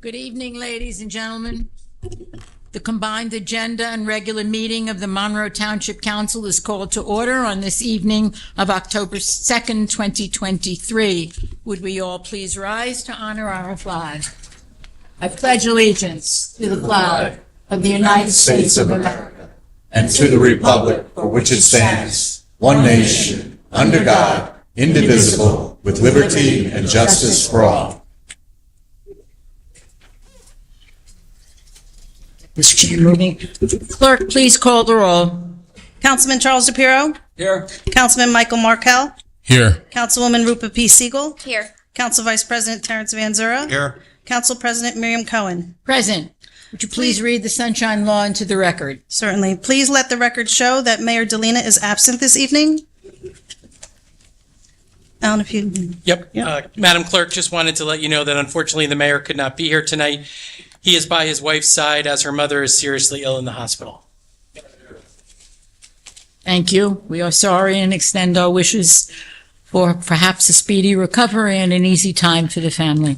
Good evening, ladies and gentlemen. The combined agenda and regular meeting of the Monroe Township Council is called to order on this evening of October 2nd, 2023. Would we all please rise to honor our flag? I pledge allegiance to the flag of the United States of America and to the republic for which it stands, one nation, under God, indivisible, with liberty and justice for all. Moving. Clerk, please call the roll. Councilman Charles DePiero. Here. Councilman Michael Markell. Here. Councilwoman Rupa P. Siegel. Here. Council Vice President Terrence Van Zura. Here. Council President Miriam Cohen. Present. Would you please read the sunshine law into the record? Certainly. Please let the record show that Mayor Delina is absent this evening. Alan, if you... Yep. Madam Clerk, just wanted to let you know that unfortunately the mayor could not be here tonight. He is by his wife's side as her mother is seriously ill in the hospital. Thank you. We are sorry and extend our wishes for perhaps a speedy recovery and an easy time for the family.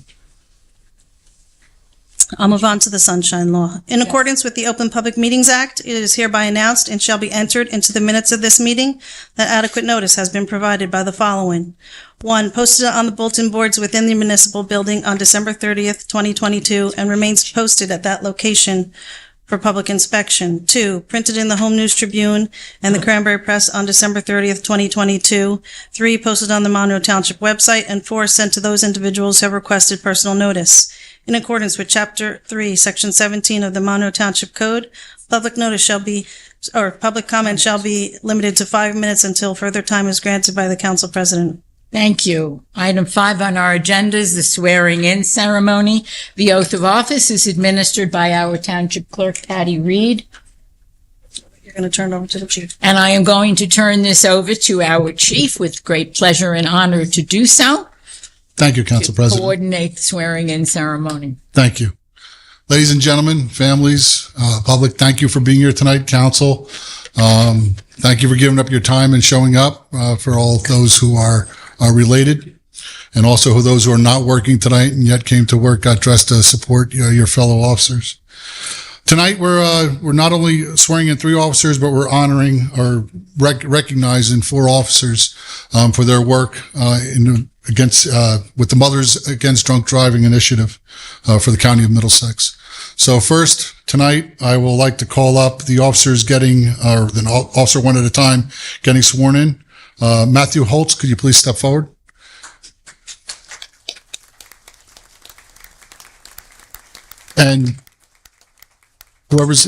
I'll move on to the Sunshine Law. In accordance with the Open Public Meetings Act, it is hereby announced and shall be entered into the minutes of this meeting that adequate notice has been provided by the following. 1, posted on the bulletin boards within the municipal building on December 30th, 2022, and remains posted at that location for public inspection. 2, printed in the Home News Tribune and the Cranberry Press on December 30th, 2022. 3, posted on the Monroe Township website. And 4, sent to those individuals who have requested personal notice. In accordance with Chapter 3, Section 17 of the Monroe Township Code, public comment shall be limited to 5 minutes until further time is granted by the council president. Thank you. Item 5 on our agenda is the swearing-in ceremony. The oath of office is administered by our township clerk, Patty Reed. You're going to turn it over to the chief. And I am going to turn this over to our chief with great pleasure and honor to do so. Thank you, Council President. Coordinate the swearing-in ceremony. Thank you. Ladies and gentlemen, families, public, thank you for being here tonight, Council. Thank you for giving up your time and showing up for all those who are related, and also those who are not working tonight and yet came to work, got dressed to support your fellow officers. Tonight, we're not only swearing in 3 officers, but we're honoring or recognizing 4 officers for their work with the Mothers Against Drunk Driving initiative for the County of Middlesex. So first, tonight, I will like to call up the officers officer one at a time, getting sworn in. Matthew Holtz, could you please step forward? And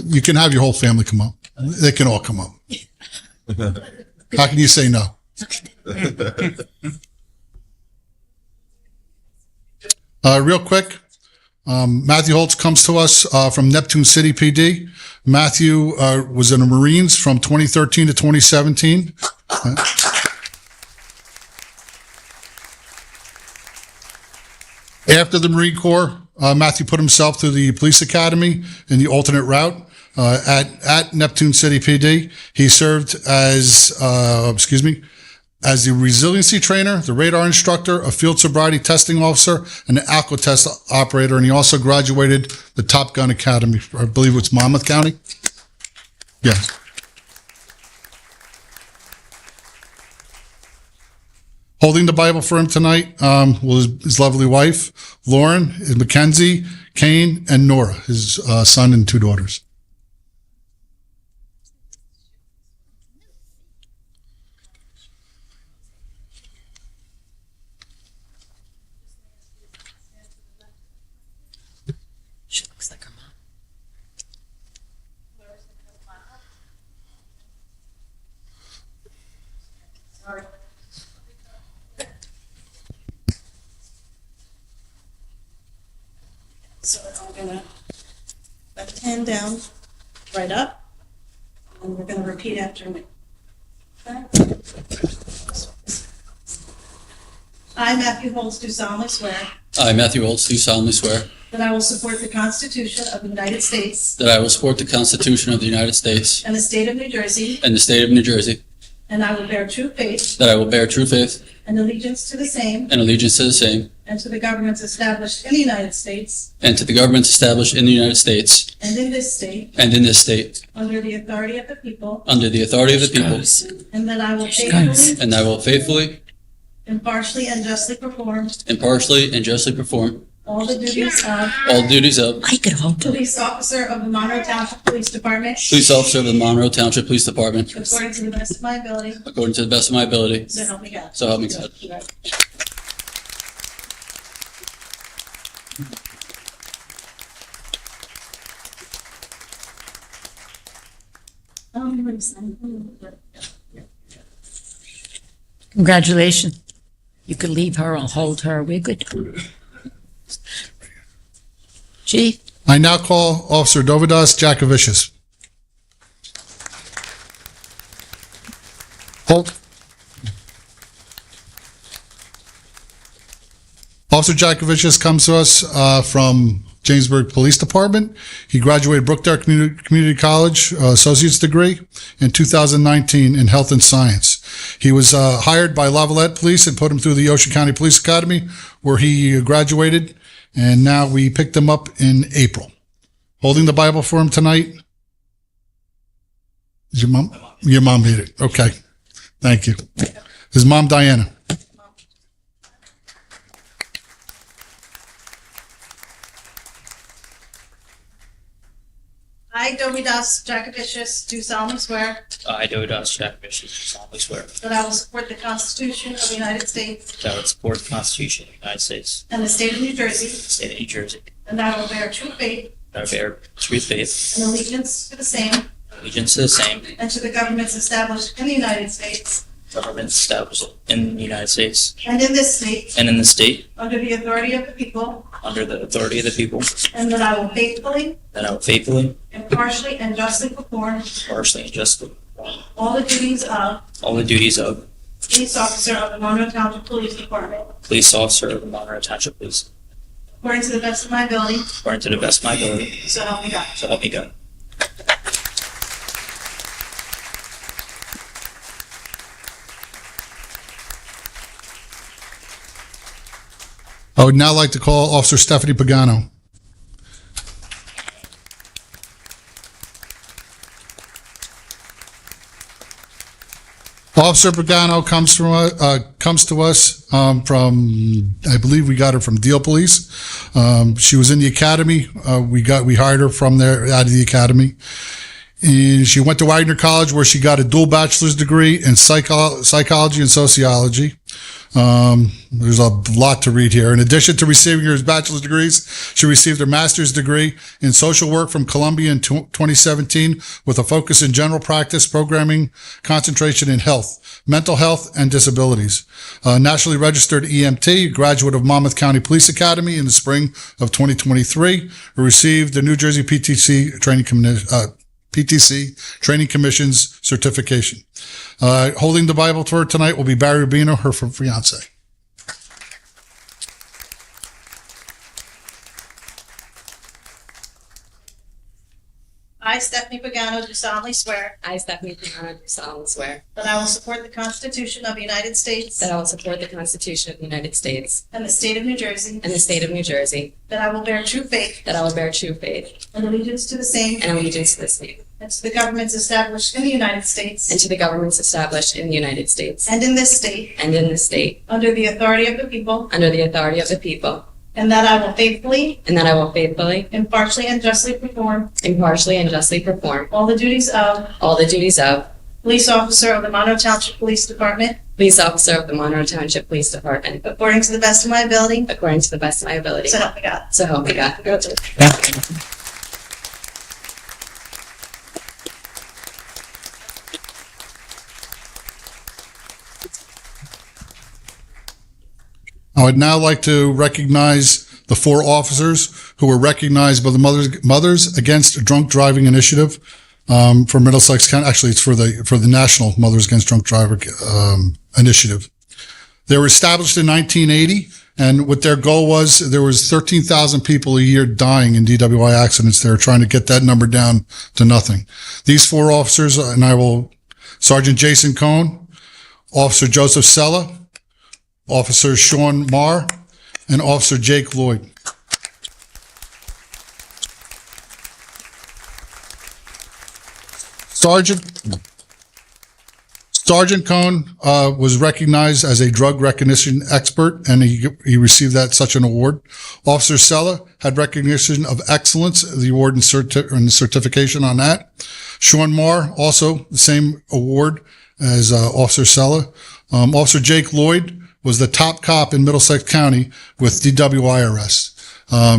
you can have your whole family come up. They can all come up. How can you say no? Real quick, Matthew Holtz comes to us from Neptune City PD. Matthew was in the Marines from 2013 to 2017. After the Marine Corps, Matthew put himself through the police academy in the alternate route at Neptune City PD. He served as the resiliency trainer, the radar instructor, a field sobriety testing officer, and an alcohol test operator. And he also graduated the Top Gun Academy, I believe it's Monmouth County. Yes. Holding the Bible for him tonight was his lovely wife, Lauren, Mackenzie, Kane, and Nora, his son and 2 daughters. She looks like her mom. So I'm going to left hand down, right up, and we're going to repeat after me. Okay? I, Matthew Holtz, do solemnly swear I, Matthew Holtz, do solemnly swear that I will support the Constitution of the United States that I will support the Constitution of the United States and the state of New Jersey, and the state of New Jersey, and I will bear true faith that I will bear true faith and allegiance to the same and allegiance to the same and to the governments established in the United States and to the governments established in the United States and in this state and in this state under the authority of the people, under the authority of the people, and that I will faithfully, and I will faithfully, impartially, and justly perform impartially, and justly perform all the duties of all duties of I could hold to it. police officer of the Monroe Township Police Department police officer of the Monroe Township Police Department according to the best of my ability, according to the best of my ability. so help me God. So help me God. Congratulations. You could leave her, I'll hold her. We're good. Chief? I now call Officer Dovidas Jakovicius. Hold. Officer Jakovicius comes to us from Jamesburg Police Department. He graduated Brookdale Community College associate's degree in 2019 in health and science. He was hired by Lavalette Police and put him through the Ocean County Police Academy, where he graduated, and now we picked him up in April. Holding the Bible for him tonight. Is your mom? Your mom made it. Okay. Thank you. His mom, Diana. I, Dovidas Jakovicius, do solemnly swear I, Dovidas Jakovicius, do solemnly swear that I will support the Constitution of the United States that I will support the Constitution of the United States, and the state of New Jersey, the state of New Jersey, and that I will bear true faith that I will bear true faith and allegiance to the same and allegiance to the same and to the governments established in the United States governments established in the United States and in this state and in the state under the authority of the people, under the authority of the people, and that I will faithfully, that I will faithfully, impartially, and justly perform impartially, and justly perform all the duties of all the duties of police officer of the Monroe Township Police Department police officer of the Monroe Township Police, according to the best of my ability, according to the best of my ability, so help me God. so help me God. I would now like to call Officer Stephanie Pagano. Officer Pagano comes to us from, I believe we got her from Deal Police. She was in the academy. We hired her from there, out of the academy. And she went to Wagner College, where she got a dual bachelor's degree in psychology and sociology. There's a lot to read here. In addition to receiving her bachelor's degrees, she received her master's degree in social work from Columbia in 2017, with a focus in general practice, programming, concentration in health, mental health, and disabilities. Nationally registered EMT, graduate of Monmouth County Police Academy in the spring of 2023, who received the New Jersey PTC Training Commission's certification. Holding the Bible to her tonight will be Barry Rubino, her fiance. I, Stephanie Pagano, do solemnly swear I, Stephanie Pagano, do solemnly swear that I will support the Constitution of the United States that I will support the Constitution of the United States and the state of New Jersey, and the state of New Jersey, that I will bear true faith that I will bear true faith and allegiance to the same and allegiance to the same and to the governments established in the United States and to the governments established in the United States and in this state and in this state under the authority of the people, under the authority of the people, and that I will faithfully, and that I will faithfully, impartially, and justly perform impartially, and justly perform all the duties of all the duties of police officer of the Monroe Township Police Department police officer of the Monroe Township Police Department according to the best of my ability, according to the best of my ability. so help me God. So help me God. I would now like to recognize the 4 officers who were recognized by the Mothers Against Drunk Driving Initiative for Middlesex County. Actually, it's for the National Mothers Against Drunk Driving Initiative. They were established in 1980, and what their goal was, there was 13,000 people a year dying in DWI accidents. They were trying to get that number down to nothing. These 4 officers, and I will Sergeant Jason Cohn, Officer Joseph Sella, Officer Sean Marr, and Officer Jake Lloyd. Sergeant Cohn was recognized as a drug recognition expert, and he received such an award. Officer Sella had recognition of excellence, the award and certification on that. Sean Marr, also the same award as Officer Sella. Officer Jake Lloyd was the top cop in Middlesex County with DWIRS.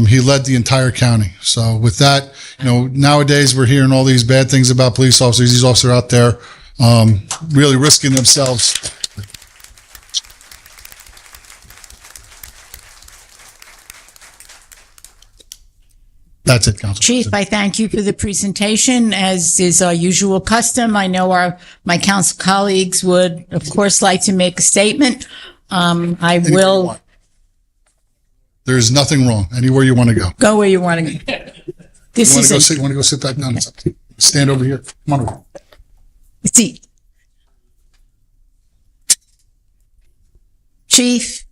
He led the entire county. So with that, nowadays we're hearing all these bad things about police officers. These officers are out there really risking themselves. That's it, Council. Chief, I thank you for the presentation. As is our usual custom, I know my council colleagues would, of course, like to make a statement. I will There's nothing wrong. Anywhere you want to go. go where you want to go. This You want to go is sit? You want to go sit back down? It's up to you. Stand over here. Come on over. see, Chief,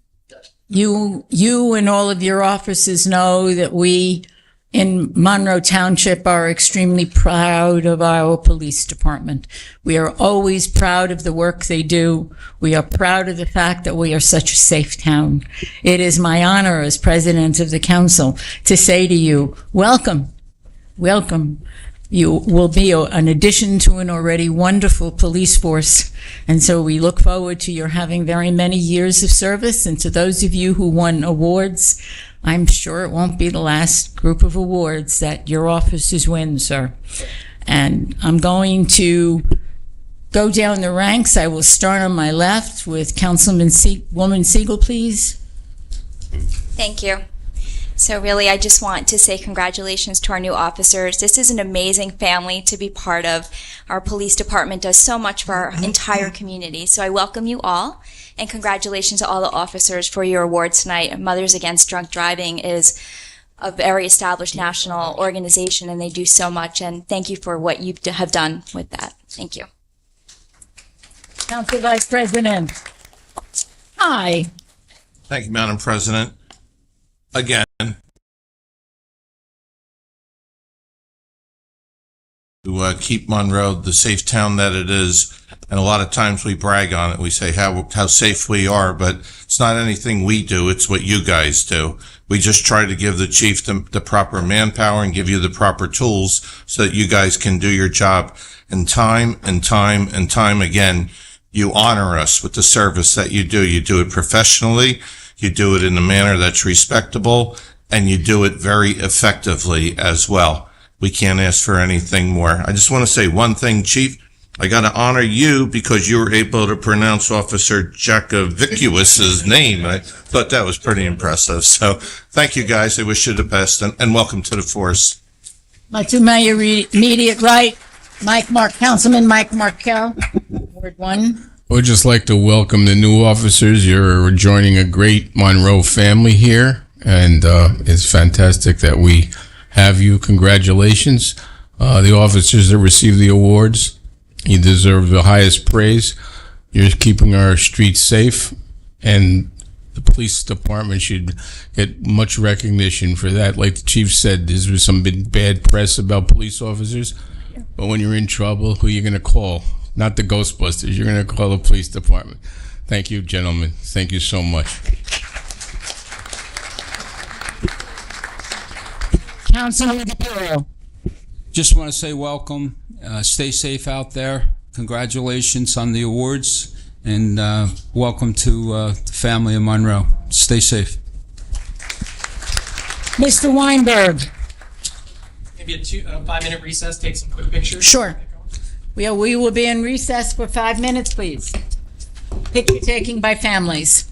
you and all of your officers know that we in Monroe Township are extremely proud of our police department. We are always proud of the work they do. We are proud of the fact that we are such a safe town. It is my honor as president of the council to say to you, welcome, welcome. You will be an addition to an already wonderful police force. And so we look forward to your having very many years of service. And to those of you who won awards, I'm sure it won't be the last group of awards that your officers win, sir. And I'm going to go down the ranks. I will start on my left with Woman Siegel, please. Thank you. So really, I just want to say congratulations to our new officers. This is an amazing family to be part of. Our police department does so much for our entire community. So I welcome you all, and congratulations to all the officers for your awards tonight. Mothers Against Drunk Driving is a very established national organization, and they do so much. And thank you for what you have done with that. Thank you. Council Vice President. Hi. Thank you, Madam President. Again, to keep Monroe the safe town that it is, and a lot of times we brag on it. We say how safe we are, but it's not anything we do. It's what you guys do. We just try to give the chief the proper manpower and give you the proper tools so that you guys can do your job. And time again, you honor us with the service that you do. You do it professionally. You do it in a manner that's respectable, and you do it very effectively as well. We can't ask for anything more. I just want to say one thing, Chief. I got to honor you because you were able to pronounce Officer Jakovicus's name. I thought that was pretty impressive. So thank you, guys. I wish you the best, and welcome to the force. To my immediate right, Councilman Mike Markell, Ward 1. I would just like to welcome the new officers. You're joining a great Monroe family here, and it's fantastic that we have you. Congratulations. The officers that receive the awards, you deserve the highest praise. You're keeping our streets safe, and the police department should get much recognition for that. Like the chief said, there's some bad press about police officers, but when you're in trouble, who are you going to call? Not the Ghostbusters. You're going to call the police department. Thank you, gentlemen. Thank you so much. Councilman DePiero. Just want to say welcome. Stay safe out there. Congratulations on the awards, and welcome to the family of Monroe. Stay safe. Mr. Weinberg. Maybe a 5-minute recess, take some quick pictures. Sure. We will be in recess for 5 minutes, please. Picture taking by families.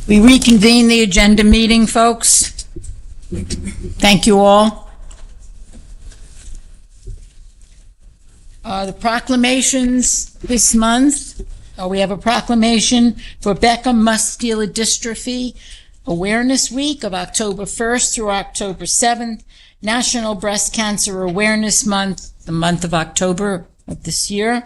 We reconvene the agenda meeting, folks. Thank you all. The proclamations this month, we have a proclamation for Becker Muscular Dystrophy Awareness Week of October 1st through October 7th, National Breast Cancer Awareness Month, the month of October of this year.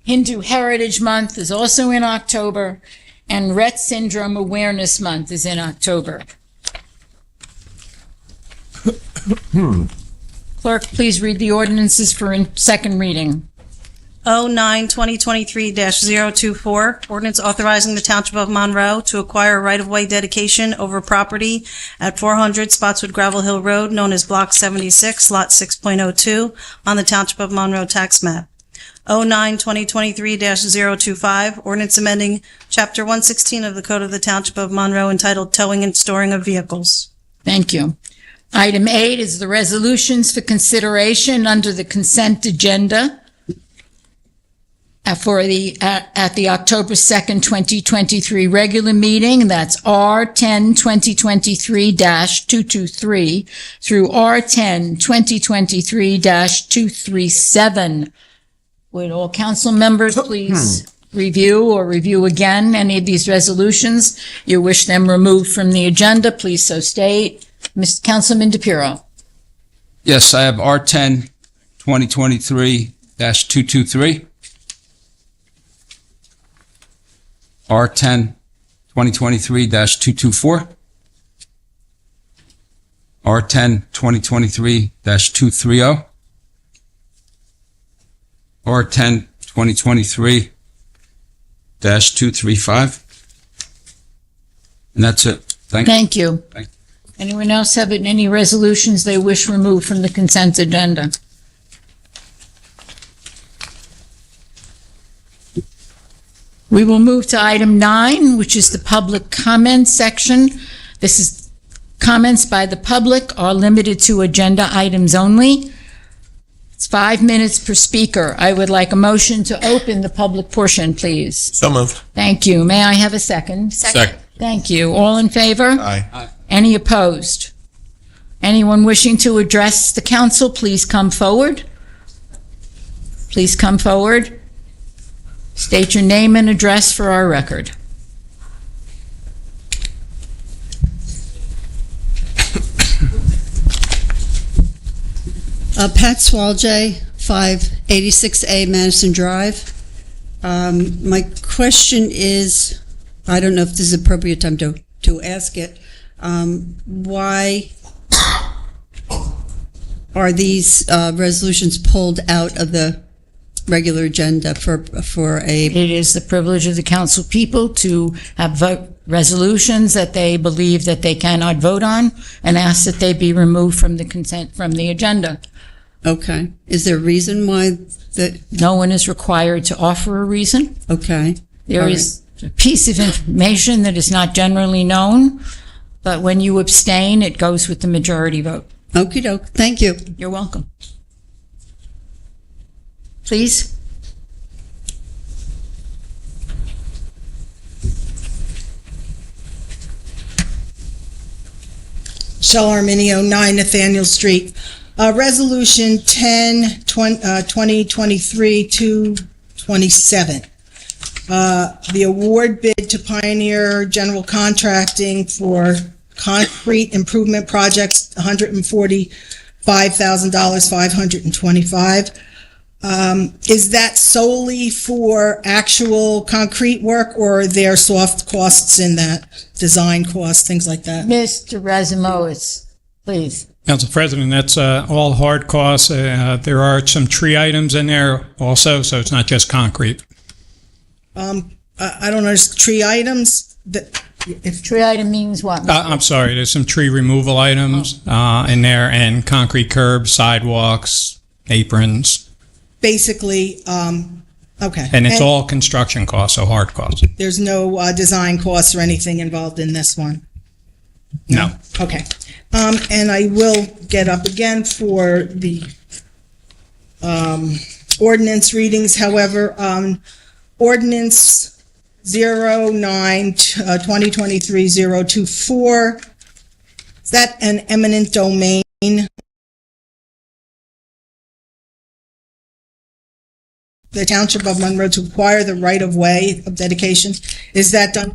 Hindu Heritage Month is also in October, and Rett Syndrome Awareness Month is in October. Clerk, please read the ordinances for second reading. 09-2023-024, ordinance authorizing the Township of Monroe to acquire a right-of-way dedication over property at 400 Spotswood Gravel Hill Road, known as Block 76, Lot 6.02, on the Township of Monroe tax map. 09-2023-025, ordinance amending Chapter 116 of the Code of the Township of Monroe entitled Towing and Storing of Vehicles. Thank you. Item 8 is the resolutions for consideration under the consent agenda at the October 2nd, 2023 regular meeting. That's R10 2023-223 through R10 2023-237. Would all council members please review again any of these resolutions? You wish them removed from the agenda, please so state. Mr. Councilman DePiero. Yes, I have R10 2023-223. R10 2023-224. R10 2023-230. R10 2023-235. And that's it. Thank you. Thank you. Thank you. Anyone else have any resolutions they wish removed from the consent agenda? We will move to item 9, which is the public comment section. This is comments by the public are limited to agenda items only. It's 5 minutes per speaker. I would like a motion to open the public portion, please. So moved. Thank you. May I have a second? Second. Thank you. All in favor? Aye. Any opposed? Anyone wishing to address the council, please come forward. Please come forward. State your name and address for our record. Pat Swaljay, 586A Madison Drive. My question is, I don't know if this is appropriate time to ask it, why are these resolutions pulled out of the regular agenda for a... It is the privilege of the council people to have vote resolutions that they believe that they cannot vote on and ask that they be removed from the consent from the agenda. Okay. Is there a reason why that... No one is required to offer a reason. Okay. There is a piece of information that is not generally known, but when you abstain, it goes with the majority vote. Okie doke. Thank you. You're welcome. Please. Shell Arminio, 9 Nathaniel Street. Resolution 10, 2023-227. The award bid to Pioneer General Contracting for concrete improvement projects, $145,000, 525. Is that solely for actual concrete work, or are there soft costs in that, design costs, things like that? Mr. Rasimowitz, please. Council President, that's all hard costs. There are some tree items in there also, so it's not just concrete. I don't know, tree items that... If tree item means what? I'm sorry, there's some tree removal items in there, and concrete curbs, sidewalks, aprons. Basically, okay. And it's all construction costs, so hard costs. There's no design costs or anything involved in this one? No. Okay. And I will get up again for the ordinance readings. However, ordinance 2023-024. Is that an eminent domain? The Township of Monroe to acquire the right-of-way of dedication, is that done,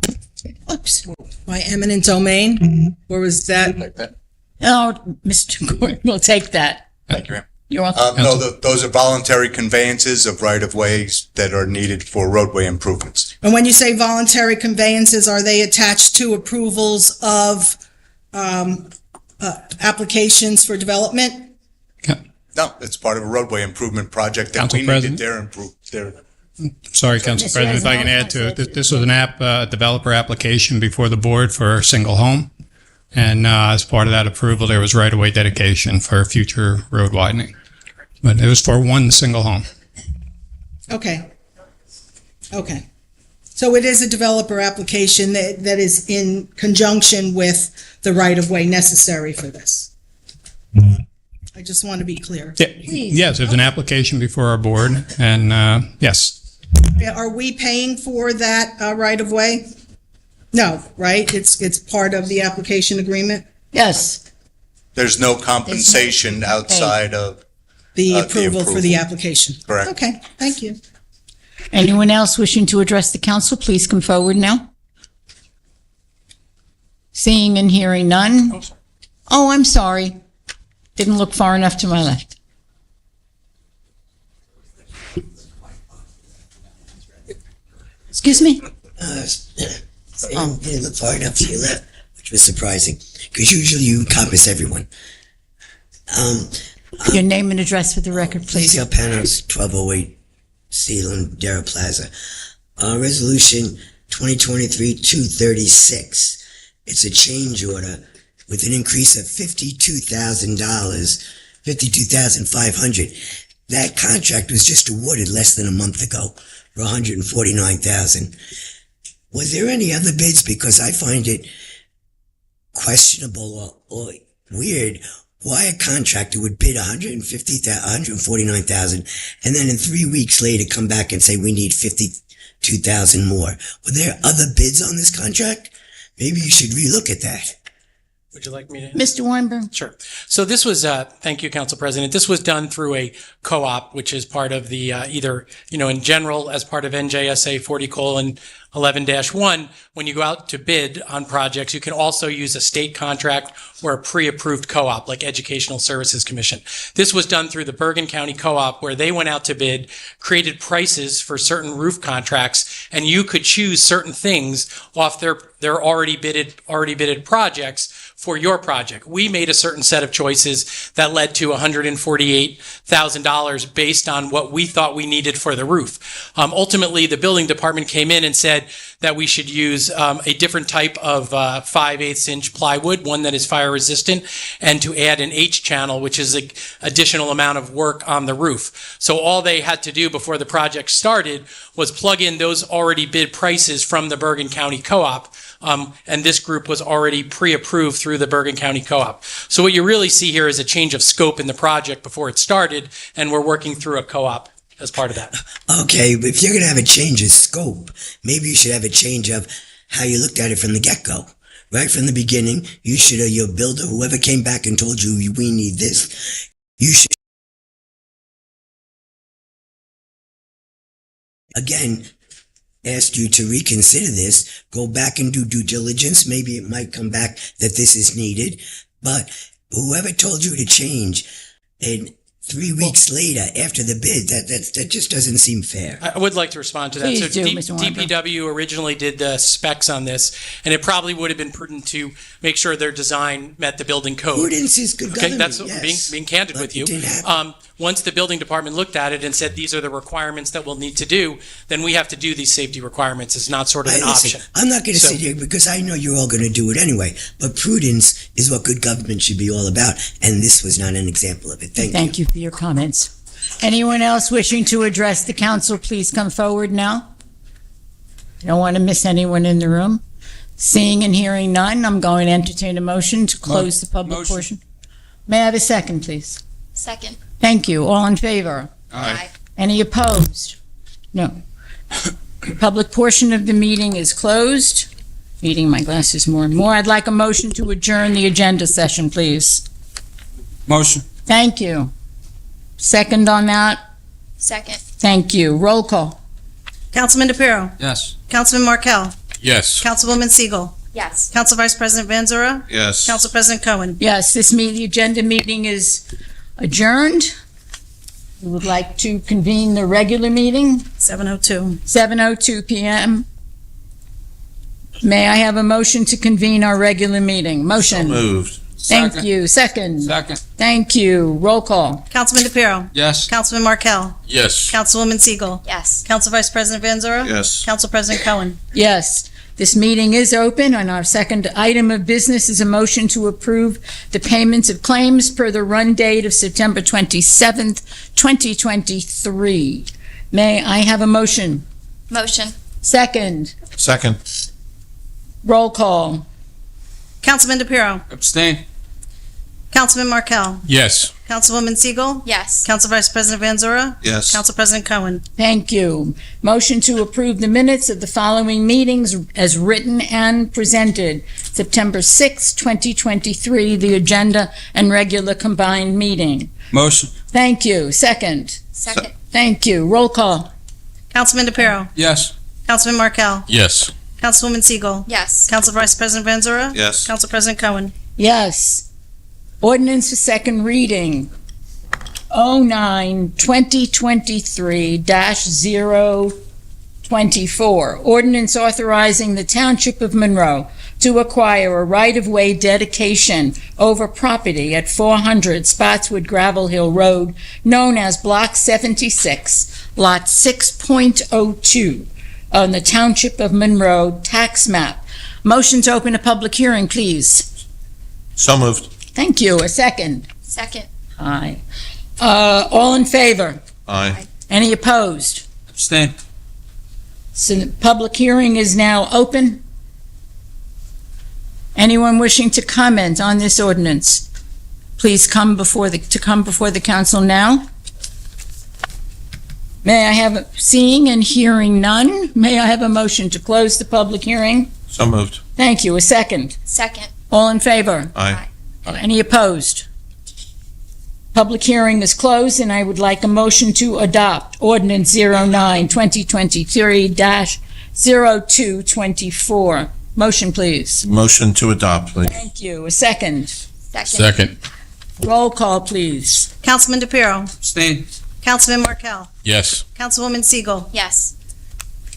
by eminent domain? Or is that? Oh, Mr. Gordon, we'll take that. Thank you, ma'am. You're welcome. No, those are voluntary conveyances of right-of-ways that are needed for roadway improvements. And when you say voluntary conveyances, are they attached to approvals of applications for development? No, it's part of a roadway improvement project that Council we President? needed Sorry, Council Mr. President, if I can add to it, this was an developer application before the board for a single home. And as part of that approval, there was right-of-way dedication for future road widening. But it was for one single home. Okay. Okay. So it is a developer application that is in conjunction with the right-of-way necessary for this. I just want to be clear. Yes, there's an application before our board, and yes. Are we paying for that right-of-way? No, right? It's part of the application agreement? Yes. There's no compensation outside of The approval for the application? Correct. Okay, thank you. Anyone else wishing to address the council, please come forward now. Seeing and hearing none. Oh, I'm sorry. Didn't look far enough to my left. Excuse me? Didn't look far enough to your left, which was surprising, because usually you encompass everyone. Your name and address for the record, please. Lucio Panos, 1208 Sealand, Dara Plaza. Resolution 2023-236. It's a change order with an increase of $52,000, $52,500. That contract was just awarded less than a month ago for $149,000. Was there any other bids? Because I find it questionable or weird why a contractor would bid $149,000 and then in 3 weeks later come back and say we need $52,000 more. Were there other bids on this contract? Maybe you should relook at that. Would you like me to? Mr. Weinberg? Sure. So this was, thank you, Council President. This was done through a co-op, which is part of the, either, in general, as part of NJSA 40:11-1, when you go out to bid on projects, you can also use a state contract or a pre-approved co-op, like Educational Services Commission. This was done through the Bergen County Co-op, where they went out to bid, created prices for certain roof contracts, and you could choose certain things off their already bidded projects for your project. We made a certain set of choices that led to $148,000 based on what we thought we needed for the roof. Ultimately, the building department came in and said that we should use a different type of 5/8 inch plywood, one that is fire resistant, and to add an H channel, which is an additional amount of work on the roof. So all they had to do before the project started was plug in those already bid prices from the Bergen County Co-op. And this group was already pre-approved through the Bergen County Co-op. So what you really see here is a change of scope in the project before it started, and we're working through a co-op as part of that. Okay, but if you're going to have a change of scope, maybe you should have a change of how you looked at it from the get-go. Right from the beginning, you should, your builder, whoever came back and told you we need this, you should again ask you to reconsider this, go back and do due diligence. Maybe it might come back that this is needed, but whoever told you to change, and 3 weeks later after the bid, that just doesn't seem fair. I would like to respond to that. Please So do, Mr. Weinberg. DPW originally did the specs on this, and it probably would have been prudent to make sure their design met the building code. Prudence is good government, That's yes. being candid with you. It didn't happen. Once the building department looked at it and said these are the requirements that we'll need to do, then we have to do these safety requirements. It's not sort of an option. I'm not going to So- sit here because I know you're all going to do it anyway, but prudence is what good government should be all about, and this was not an example of it. Thank you for your comments. Anyone else wishing to address the council, please come forward now. I don't want to miss anyone in the room. Seeing and hearing none, I'm going to entertain a motion to close the public portion. May I have a second, please? Second. Thank you. All in favor? Aye. Any opposed? No. The public portion of the meeting is closed. Reading my glasses more and more. I'd like a motion to adjourn the agenda session, please. Motion. Thank you. Second on that? Second. Thank you. Roll call. Councilman DePiero. Yes. Councilman Markel. Yes. Councilwoman Siegel. Yes. Council Vice President Van Zura. Yes. Council President Cohen. Yes, the agenda meeting is adjourned. We would like to convene the regular meeting, 7:02. 7:02 PM. May I have a motion to convene our regular meeting? Motion. Moved. Thank Second. you. Second. Second. Thank you. Roll call. Councilman DePiero. Yes. Councilman Markel. Yes. Councilwoman Siegel. Yes. Council Vice President Van Zura. Yes. Council President Cohen. Yes, this meeting is open, and our second item of business is a motion to approve the payments of claims per the run date of September 27th, 2023. May I have a motion? Motion. Second. Second. Roll call. Councilman DePiero. Abstain. Councilman Markel. Yes. Councilwoman Siegel. Yes. Council Vice President Van Zura. Yes. Council President Cohen. Thank you. Motion to approve the minutes of the following meetings as written and presented. September 6th, 2023, the agenda and regular combined meeting. Motion. Thank you. Second. Second. Thank you. Roll call. Councilman DePiero. Yes. Councilman Markel. Yes. Councilwoman Siegel. Yes. Council Vice President Van Zura. Yes. Council President Cohen. Yes. Ordinance for second reading. 09-2023-024. Ordinance authorizing the Township of Monroe to acquire a right-of-way dedication over property at 400 Spotswood Gravel Hill Road, known as Block 76, Lot 6.02, on the Township of Monroe tax map. Motion to open a public hearing, please. So moved. Thank you. A second. Second. Aye. All in favor? Aye. Any opposed? Abstain. So the public hearing is now open. Anyone wishing to comment on this ordinance, please come before the council now. May I have, seeing and hearing none, may I have a motion to close the public hearing? So moved. Thank you. A second. Second. All in favor? Aye. Any opposed? Public hearing is closed, and I would like a motion to adopt ordinance 09-2023-0224. Motion, please. Motion to adopt, please. Thank you. A second. Second. Roll call, please. Councilman DePiero. Abstain. Councilman Markel. Yes. Councilwoman Siegel. Yes.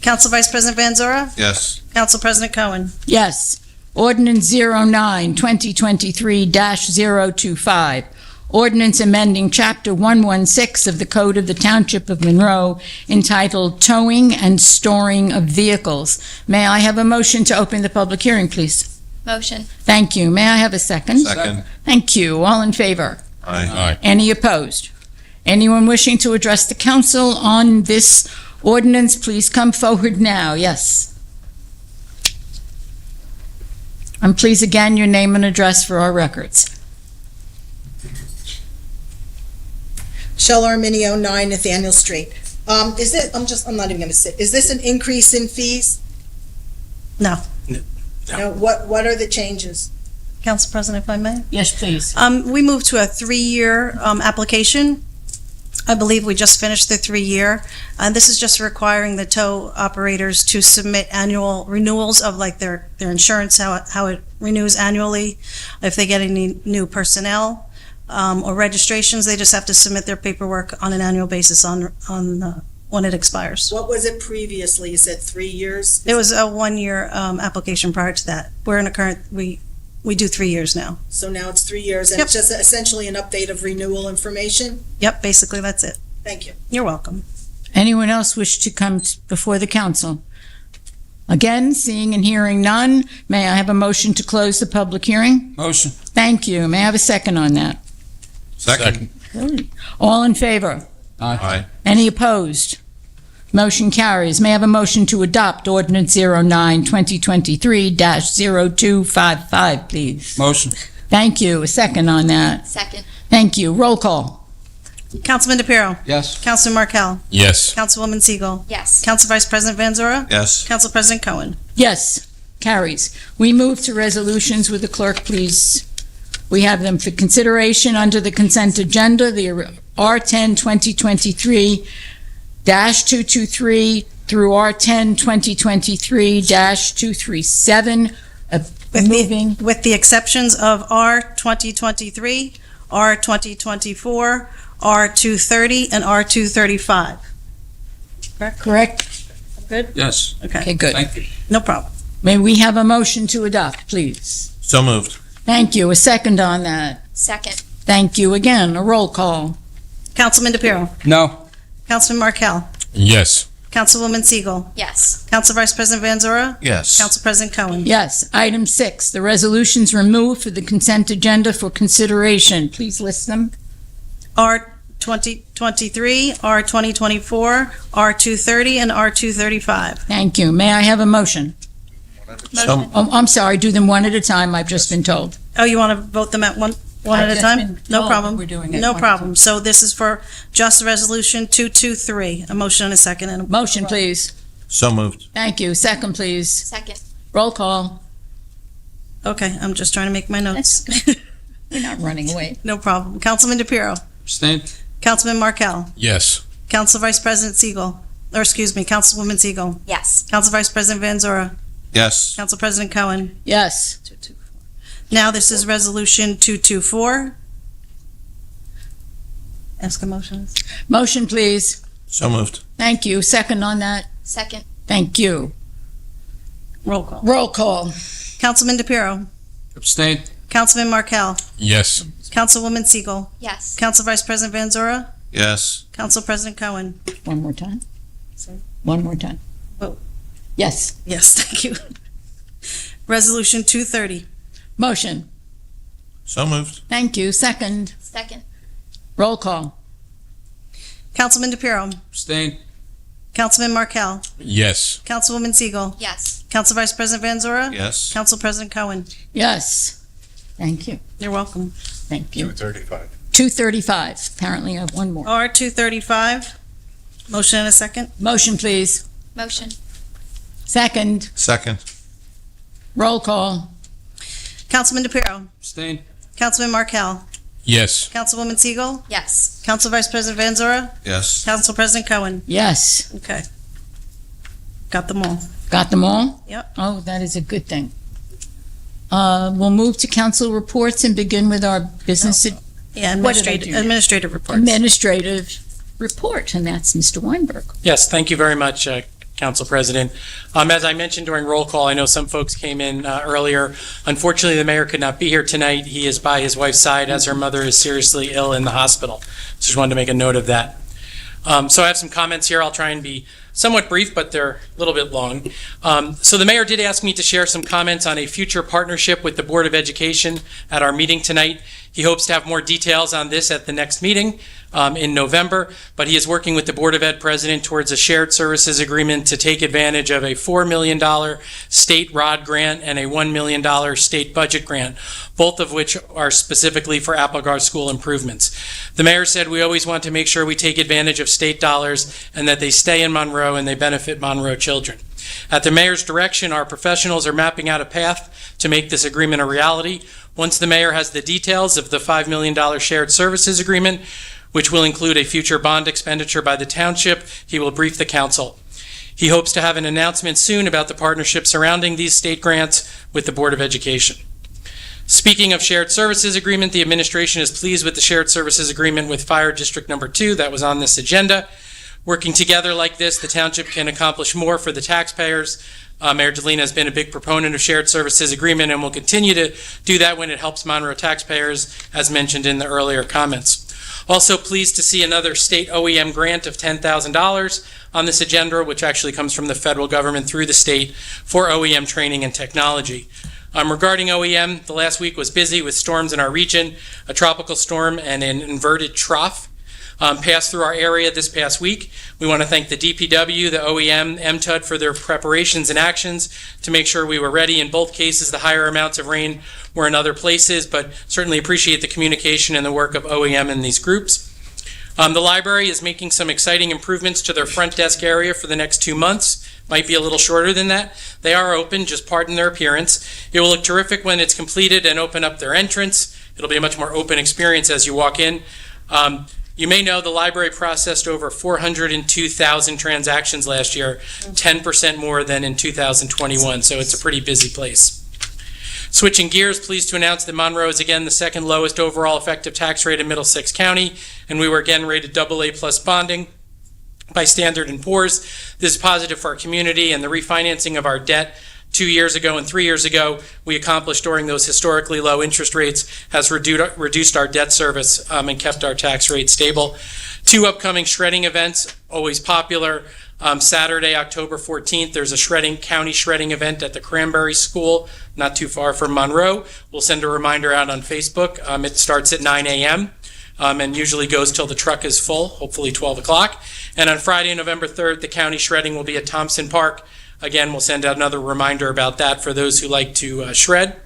Council Vice President Van Zura. Yes. Council President Cohen. Yes. Ordinance 09-2023-025. Ordinance amending Chapter 116 of the Code of the Township of Monroe entitled Towing and Storing of Vehicles. May I have a motion to open the public hearing, please? Motion. Thank you. May I have a second? Second. Thank you. All in favor? Aye. Aye. Any opposed? Anyone wishing to address the council on this ordinance, please come forward now. Yes. And please, again, your name and address for our records. Shell Arminio, 9 Nathaniel Street. I'm not even gonna sit. Is this an increase in fees? No. No. What are the changes? Council President, if I may? Yes, please. We moved to a 3-year application. I believe we just finished the 3-year. This is just requiring the tow operators to submit annual renewals of like their insurance, how it renews annually. If they get any new personnel or registrations, they just have to submit their paperwork on an annual basis on when it expires. What was it previously? You said 3 years? It was a 1-year application prior to that. We're in a current, we do 3 years now. So now it's 3 years, and Yep. it's just essentially an update of renewal information? Yep, basically that's it. Thank you. You're welcome. Anyone else wish to come before the council? Again, seeing and hearing none, may I have a motion to close the public hearing? Motion. Thank you. May I have a second on that? Second. All in favor? Aye. Aye. Any opposed? Motion carries. May I have a motion to adopt ordinance 09-2023-0255, please? Motion. Thank you. A second on that. Second. Thank you. Roll call. Councilman DePiero. Yes. Councilman Markel. Yes. Councilwoman Siegel. Yes. Council Vice President Van Zora. Yes. Council President Cohen. Yes, carries. We move to resolutions. With the clerk, please? We have them for consideration under the consent agenda, the R10 2023-223 through R10 2023-237. With the exceptions of R 2023, R 2024, R 230, and R 235. Correct? Good? Yes. Okay, good. Thank you. No problem. May we have a motion to adopt, please? So moved. Thank you. A second on that. Second. Thank you again. A roll call. Councilman DePiero. No. Councilman Markel. Yes. Councilwoman Siegel. Yes. Council Vice President Van Zora. Yes. Council President Cohen. Yes. Item 6, the resolutions removed for the consent agenda for consideration. Please list them. R 2023, R 2024, R 230, and R 235. Thank you. May I have a motion? So, Oh, I'm sorry, do them one at a time, I've just been told. Oh, you want to vote them at one I've at a just time? been No told problem. we're doing it No one at a problem. So this is for just Resolution 223. A motion and a second. And a Motion, please. so moved. Thank you. Second, please. Second. Roll call. Okay, I'm just trying to make my notes. You're not running away. No problem. Councilman DePiero. Abstain? Councilman Markel. Yes. Council Vice President Siegel. Or excuse me, Councilwoman Siegel. Yes. Council Vice President Van Zora. Yes. Council President Cohen. Yes. Now this is Resolution 224. Ask a motion. Motion, please. So moved. Thank you. Second on that. Second. Thank you. Roll call. Roll call. Councilman DePiero. Abstain? Councilman Markel. Yes. Councilwoman Siegel. Yes. Council Vice President Van Zora. Yes. Council President Cohen. One more time. Sorry. One more time. Vote. Yes. Yes, thank you. Resolution 230. Motion. So moved. Thank you. Second. Second. Roll call. Councilman DePiero. Abstain? Councilman Markel. Yes. Councilwoman Siegel. Yes. Council Vice President Van Zora. Yes. Council President Cohen. Yes. Thank you. You're welcome. Thank you. 235. 235. Apparently I have one more. R 235. Motion and a second. Motion, please. Motion. Second. Second. Roll call. Councilman DePiero. Abstain? Councilman Markel. Yes. Councilwoman Siegel. Yes. Council Vice President Van Zora. Yes. Council President Cohen. Yes. Okay. Got them all. Got them all? Yep. Oh, that is a good thing. We'll move to council reports and begin with our business Yeah, What did I do? administrative reports. administrative report, and that's Mr. Weinberg. Yes, thank you very much, Council President. As I mentioned during roll call, I know some folks came in earlier. Unfortunately, the mayor could not be here tonight. He is by his wife's side as her mother is seriously ill in the hospital. So just wanted to make a note of that. So I have some comments here. I'll try and be somewhat brief, but they're a little bit long. So the mayor did ask me to share some comments on a future partnership with the Board of Education at our meeting tonight. He hopes to have more details on this at the next meeting in November, but he is working with the Board of Ed president towards a shared services agreement to take advantage of a $4 million state ROD grant and a $1 million state budget grant, both of which are specifically for Applegar school improvements. The mayor said we always want to make sure we take advantage of state dollars and that they stay in Monroe and they benefit Monroe children. At the mayor's direction, our professionals are mapping out a path to make this agreement a reality. Once the mayor has the details of the $5 million shared services agreement, which will include a future bond expenditure by the township, he will brief the council. He hopes to have an announcement soon about the partnership surrounding these state grants with the Board of Education. Speaking of shared services agreement, the administration is pleased with the shared services agreement with Fire District Number 2 that was on this agenda. Working together like this, the township can accomplish more for the taxpayers. Mayor DeLina has been a big proponent of shared services agreement and will continue to do that when it helps Monroe taxpayers, as mentioned in the earlier comments. Also pleased to see another state OEM grant of $10,000 on this agenda, which actually comes from the federal government through the state for OEM training and technology. Regarding OEM, the last week was busy with storms in our region. A tropical storm and an inverted trough passed through our area this past week. We want to thank the DPW, the OEM, MTUD for their preparations and actions to make sure we were ready. In both cases, the higher amounts of rain were in other places, but certainly appreciate the communication and the work of OEM in these groups. The library is making some exciting improvements to their front desk area for the next 2 months. Might be a little shorter than that. They are open, just pardon their appearance. It will look terrific when it's completed and open up their entrance. It'll be a much more open experience as you walk in. You may know the library processed over 402,000 transactions last year, 10% more than in 2021, so it's a pretty busy place. Switching gears, pleased to announce that Monroe is again the second lowest overall effective tax rate in Middlesex County, and we were again rated AA+ bonding by Standard & Poor's. This is positive for our community, and the refinancing of our debt 2 years ago and 3 years ago we accomplished during those historically low interest rates has reduced our debt service and kept our tax rate stable. 2 upcoming shredding events, always popular. Saturday, October 14th, there's a county shredding event at the Cranberry School, not too far from Monroe. We'll send a reminder out on Facebook. It starts at 9 a.m. And usually goes till the truck is full, hopefully 12 o'clock. And on Friday, November 3rd, the county shredding will be at Thompson Park. Again, we'll send out another reminder about that for those who like to shred.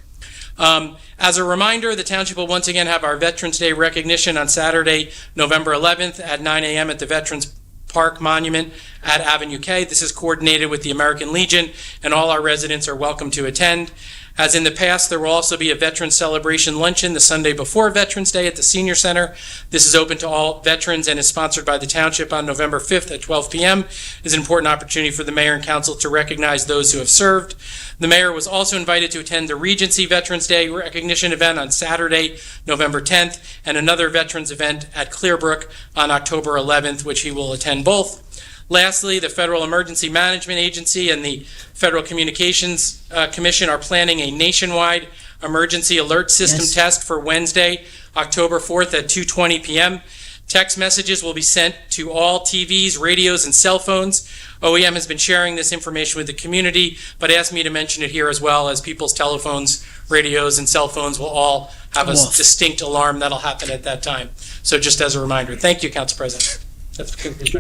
As a reminder, the township will once again have our Veterans Day recognition on Saturday, November 11th at 9 a.m. at the Veterans Park Monument at Avenue K. This is coordinated with the American Legion, and all our residents are welcome to attend. As in the past, there will also be a Veterans Celebration Luncheon the Sunday before Veterans Day at the Senior Center. This is open to all veterans and is sponsored by the Township on November 5th at 12 p.m. It is an important opportunity for the Mayor and Council to recognize those who have served. The Mayor was also invited to attend the Regency Veterans Day recognition event on Saturday, November 10th, and another veterans event at Clearbrook on October 11th, which he will attend both. Lastly, the Federal Emergency Management Agency and the Federal Communications Commission are planning a nationwide emergency alert system test for Wednesday, October 4th at 2:20 p.m. Text messages will be sent to all TVs, radios, and cell phones. OEM has been sharing this information with the community, but asked me to mention it here as well, as people's telephones, radios, and cell phones will all have a distinct alarm that'll happen at that time. So just as a reminder. Thank you, Council President.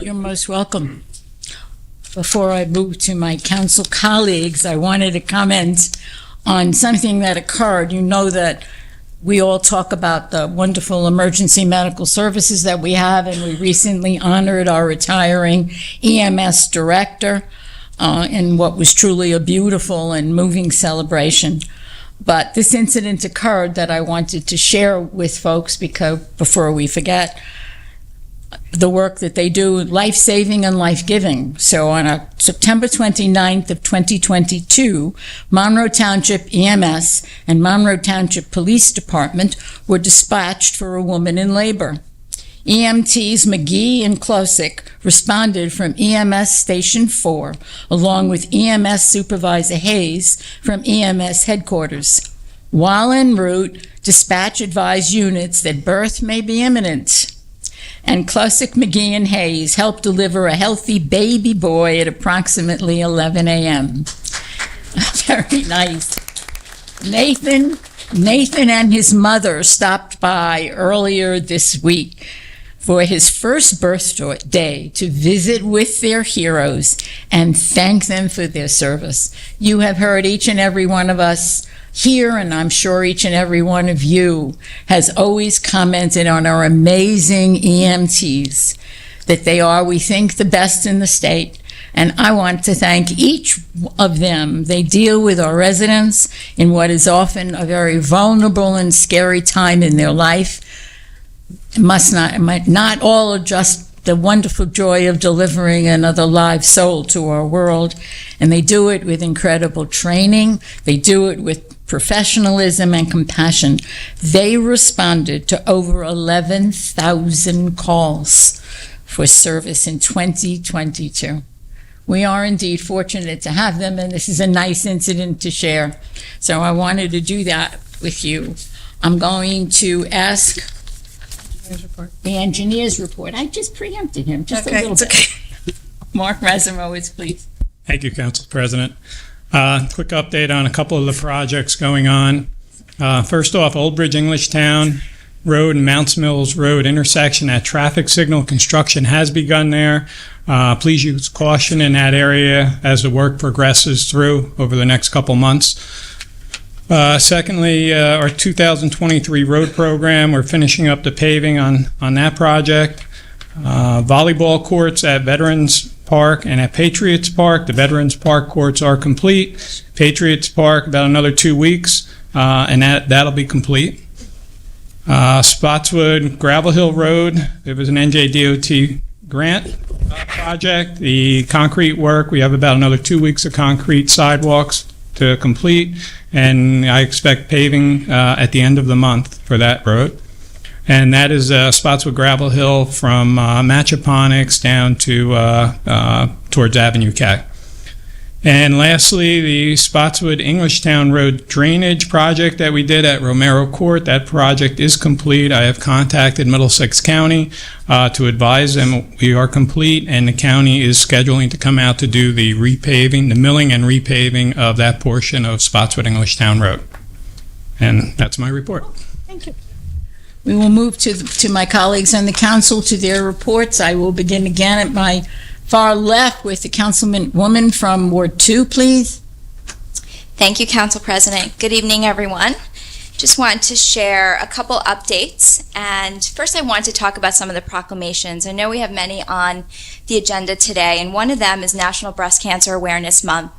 You're most welcome. Before I move to my council colleagues, I wanted to comment on something that occurred. You know that we all talk about the wonderful emergency medical services that we have, and we recently honored our retiring EMS director in what was truly a beautiful and moving celebration. But this incident occurred that I wanted to share with folks because before we forget the work that they do, life-saving and life-giving. So on September 29th of 2022, Monroe Township EMS and Monroe Township Police Department were dispatched for a woman in labor. EMTs McGee and Klosick responded from EMS Station 4, along with EMS Supervisor Hayes from EMS headquarters. While en route, dispatch advised units that birth may be imminent, and Klosick, McGee, and Hayes helped deliver a healthy baby boy at approximately 11 a.m. Very nice. Nathan and his mother stopped by earlier this week for his first birthday to visit with their heroes and thank them for their service. You have heard each and every one of us here, and I'm sure each and every one of you has always commented on our amazing EMTs, that they are, we think, the best in the state. And I want to thank each of them. They deal with our residents in what is often a very vulnerable and scary time in their life. Not all are just the wonderful joy of delivering another live soul to our world. And they do it with incredible training. They do it with professionalism and compassion. They responded to over 11,000 calls for service in 2022. We are indeed fortunate to have them, and this is a nice incident to share. So I wanted to do that with you. I'm going to ask the engineer's report. I just preempted him just a little bit. Okay. Mark Rasimowitz, please. Thank you, Council President. Quick update on a couple of the projects going on. First off, Old Bridge Englishtown Road and Mounts Mills Road intersection, that traffic signal construction has begun there. Please use caution in that area as the work progresses through over the next couple months. Secondly, our 2023 road program, we're finishing up the paving on that project. Volleyball courts at Veterans Park and at Patriots Park. The Veterans Park courts are complete. Patriots Park, about another 2 weeks, and that'll be complete. Spotswood Gravel Hill Road, there was an NJDOT grant project. The concrete work, we have about another 2 weeks of concrete sidewalks to complete, and I expect paving at the end of the month for that road. And that is Spotswood Gravel Hill from Machaponics down to towards Avenue K. And lastly, the Spotswood Englishtown Road drainage project that we did at Romero Court, that project is complete. I have contacted Middlesex County to advise them we are complete, and the county is scheduling to come out to do the repaving, the milling and repaving of that portion of Spotswood Englishtown Road. And that's my report. Thank you. We will move to my colleagues on the council to their reports. I will begin again at my far left with the councilwoman from Ward 2, please. Thank you, Council President. Good evening, everyone. Just want to share a couple updates. And first I want to talk about some of the proclamations. I know we have many on the agenda today, and one of them is National Breast Cancer Awareness Month.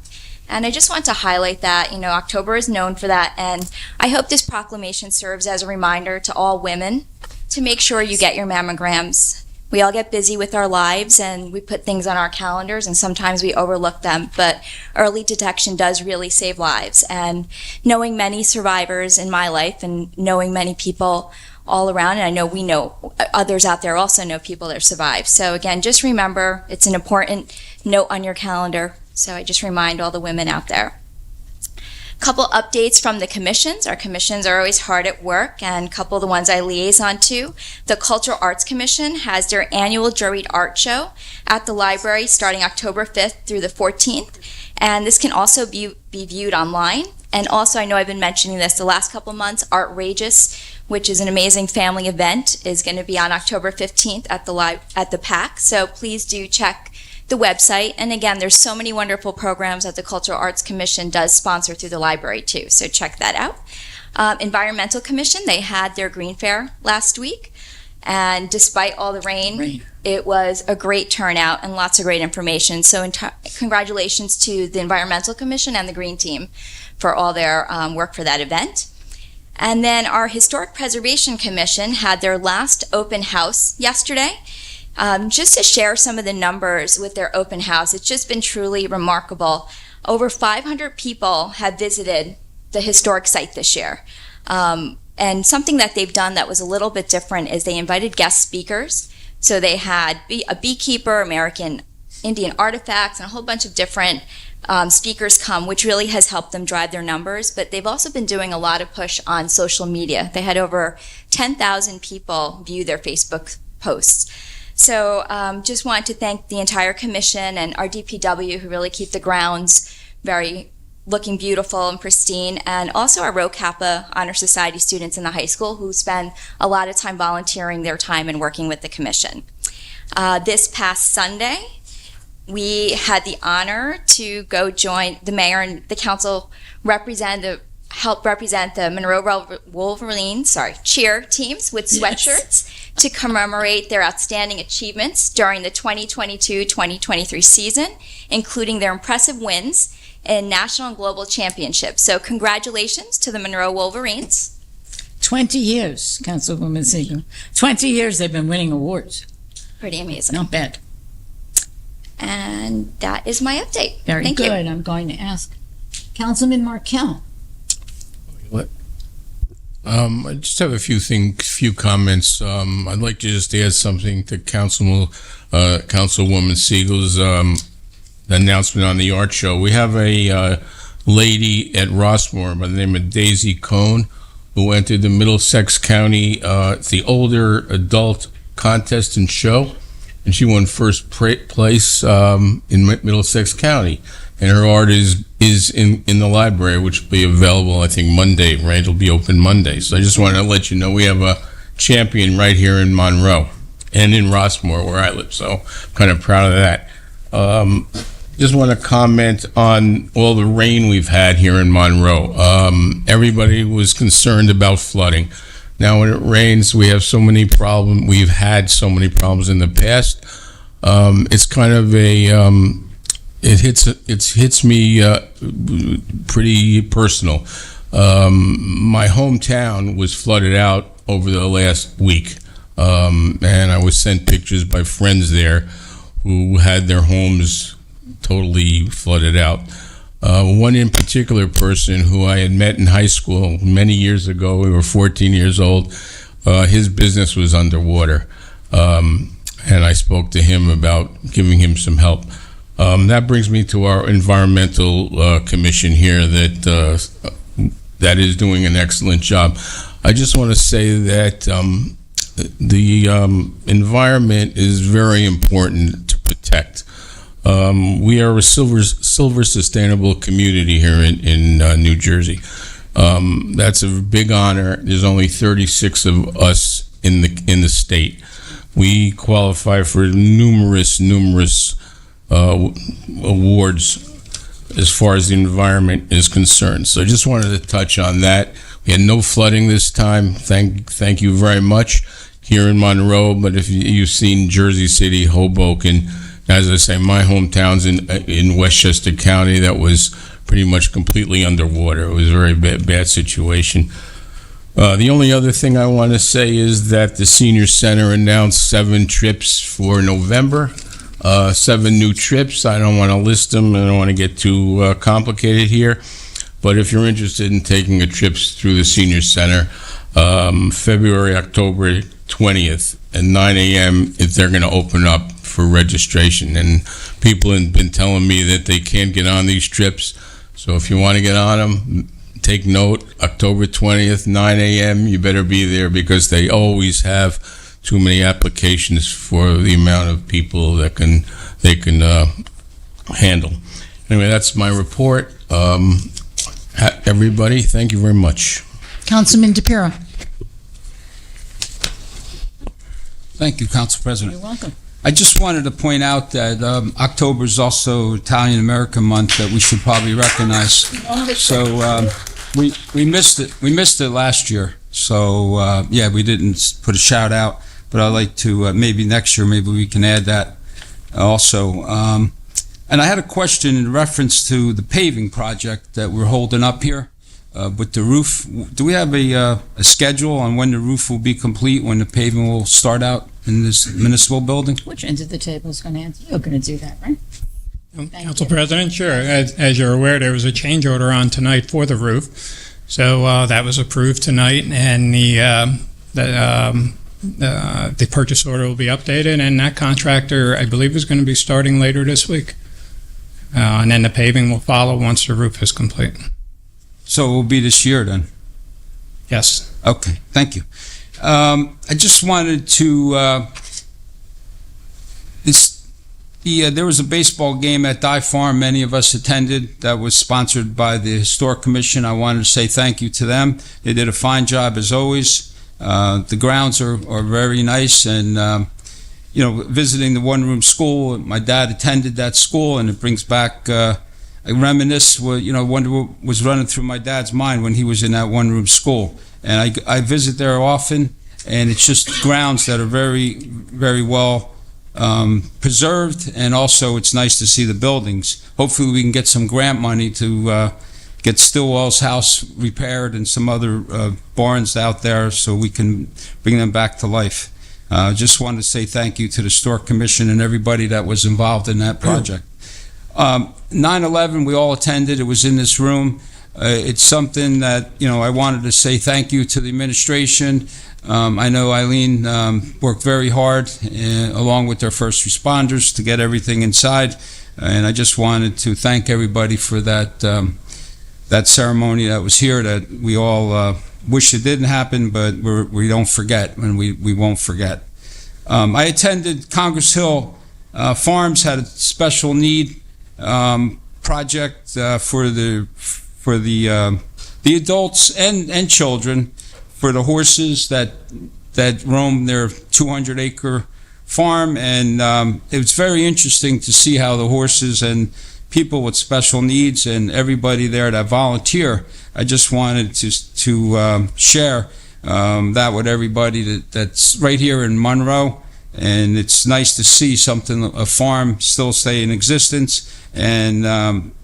And I just want to highlight that, October is known for that, and I hope this proclamation serves as a reminder to all women to make sure you get your mammograms. We all get busy with our lives and we put things on our calendars and sometimes we overlook them, but early detection does really save lives. And knowing many survivors in my life and knowing many people all around, and I know we know others out there also know people that survive. So again, just remember, it's an important note on your calendar. So I just remind all the women out there. Couple updates from the commissions. Our commissions are always hard at work, and a couple of the ones I liaison to. The Cultural Arts Commission has their annual juried art show at the library starting October 5th through the 14th, and this can also be viewed online. And also, I know I've been mentioning this the last couple months, Artrageous, which is an amazing family event, is going to be on October 15th at the PAC, so please do check the website. And again, there's so many wonderful programs that the Cultural Arts Commission does sponsor through the library too, so check that out. Environmental Commission, they had their Green Fair last week, and despite all the rain, it was a great turnout and lots of great information. So congratulations to the Environmental Commission and the Green Team for all their work for that event. And then our Historic Preservation Commission had their last open house yesterday. Just to share some of the numbers with their open house, it's just been truly remarkable. Over 500 people have visited the historic site this year. And something that they've done that was a little bit different is they invited guest speakers. So they had a beekeeper, American Indian artifacts, and a whole bunch of different speakers come, which really has helped them drive their numbers. But they've also been doing a lot of push on social media. They had over 10,000 people view their Facebook posts. So just want to thank the entire commission and our DPW who really keep the grounds looking beautiful and pristine, and also our Rho Kappa Honor Society students in the high school who spend a lot of time volunteering their time and working with the commission. This past Sunday, we had the honor to go join the mayor and the council help represent the Monroe Wolverines, cheer teams with sweatshirts to commemorate their outstanding achievements during the 2022-2023 season, including their impressive wins in national and global championships. So congratulations to the Monroe Wolverines. 20 years, Councilwoman Siegel. 20 years they've been winning awards. Pretty amazing. Not bad. And that is my update. Very Thank good. you. I'm going to ask Councilman Markell. I just have a few comments. I'd like to just add something to Councilwoman Siegel's announcement on the art show. We have a lady at Rossmore by the name of Daisy Cohn who entered the Middlesex County, the older adult contest and show, and she won first place in Middlesex County. And her art is in the library, which will be available, I think, Monday, right? It'll be open Monday. So I just wanted to let you know we have a champion right here in Monroe and in Rossmore, where I live. So I'm kind of proud of that. Just want to comment on all the rain we've had here in Monroe. Everybody was concerned about flooding. Now, when it rains, we have so many problems. We've had so many problems in the past. It's kind of it hits me pretty personal. My hometown was flooded out over the last week, and I was sent pictures by friends there who had their homes totally flooded out. One in particular person who I had met in high school many years ago, we were 14 years old, his business was underwater. And I spoke to him about giving him some help. That brings me to our environmental commission here that is doing an excellent job. I just want to say that the environment is very important to protect. We are a silver sustainable community here in New Jersey. That's a big honor. There's only 36 of us in the state. We qualify for numerous awards as far as the environment is concerned. So I just wanted to touch on that. We had no flooding this time. Thank you very much here in Monroe. But if you've seen Jersey City, Hoboken, as I say, my hometown's in Westchester County, that was pretty much completely underwater. It was a very bad situation. The only other thing I want to say is that the Senior Center announced 7 trips for November, 7 new trips. I don't want to list them. I don't want to get too complicated here. But if you're interested in taking a trip through the Senior Center, February, October 20th at 9 a.m., if they're going to open up for registration. And people have been telling me that they can't get on these trips. So if you want to get on them, take note, October 20th, 9 a.m., you better be there because they always have too many applications for the amount of people that they can handle. Anyway, that's my report. Everybody, thank you very much. Councilman DePiero. Thank you, Council President. You're welcome. I just wanted to point out that October is also Italian American Month that we should probably recognize. So we missed it. We missed it last year. So yeah, we didn't put a shout out. But I'd like to maybe next year maybe we can add that also. And I had a question in reference to the paving project that we're holding up here with the roof. Do we have a schedule on when the roof will be complete, when the paving will start out in this municipal building? Which end of the table is going to answer? You're going to do that, right? Council President, sure. As you're aware, there was a change order on tonight for the roof. So that was approved tonight, and the purchase order will be updated, and that contractor, I believe, is going to be starting later this week. And then the paving will follow once the roof is complete. So it will be this year then? Yes. Okay, thank you. I just wanted to, there was a baseball game at Dye Farm many of us attended that was sponsored by the Historic Commission. I wanted to say thank you to them. They did a fine job as always. The grounds are very nice, and visiting the one-room school, my dad attended that school, and it brings back, I reminisce, wonder what was running through my dad's mind when he was in that one-room school. And I visit there often, and it's just grounds that are very, very well preserved, and also it's nice to see the buildings. Hopefully we can get some grant money to get Stillwell's house repaired and some other barns out there so we can bring them back to life. Just wanted to say thank you to the Historic Commission and everybody that was involved in that project. 9/11, we all attended. It was in this room. It's something that, I wanted to say thank you to the administration. I know Eileen worked very hard along with their first responders to get everything inside. And I just wanted to thank everybody for that ceremony that was here that we all wish it didn't happen, but we don't forget, and we won't forget. I attended Congress Hill Farms, had a special need project for the adults and children, for the horses that roam their 200-acre farm, and it was very interesting to see how the horses and people with special needs and everybody there that volunteer. I just wanted to share. that with everybody that's right here in Monroe. And it's nice to see a farm still stay in existence. And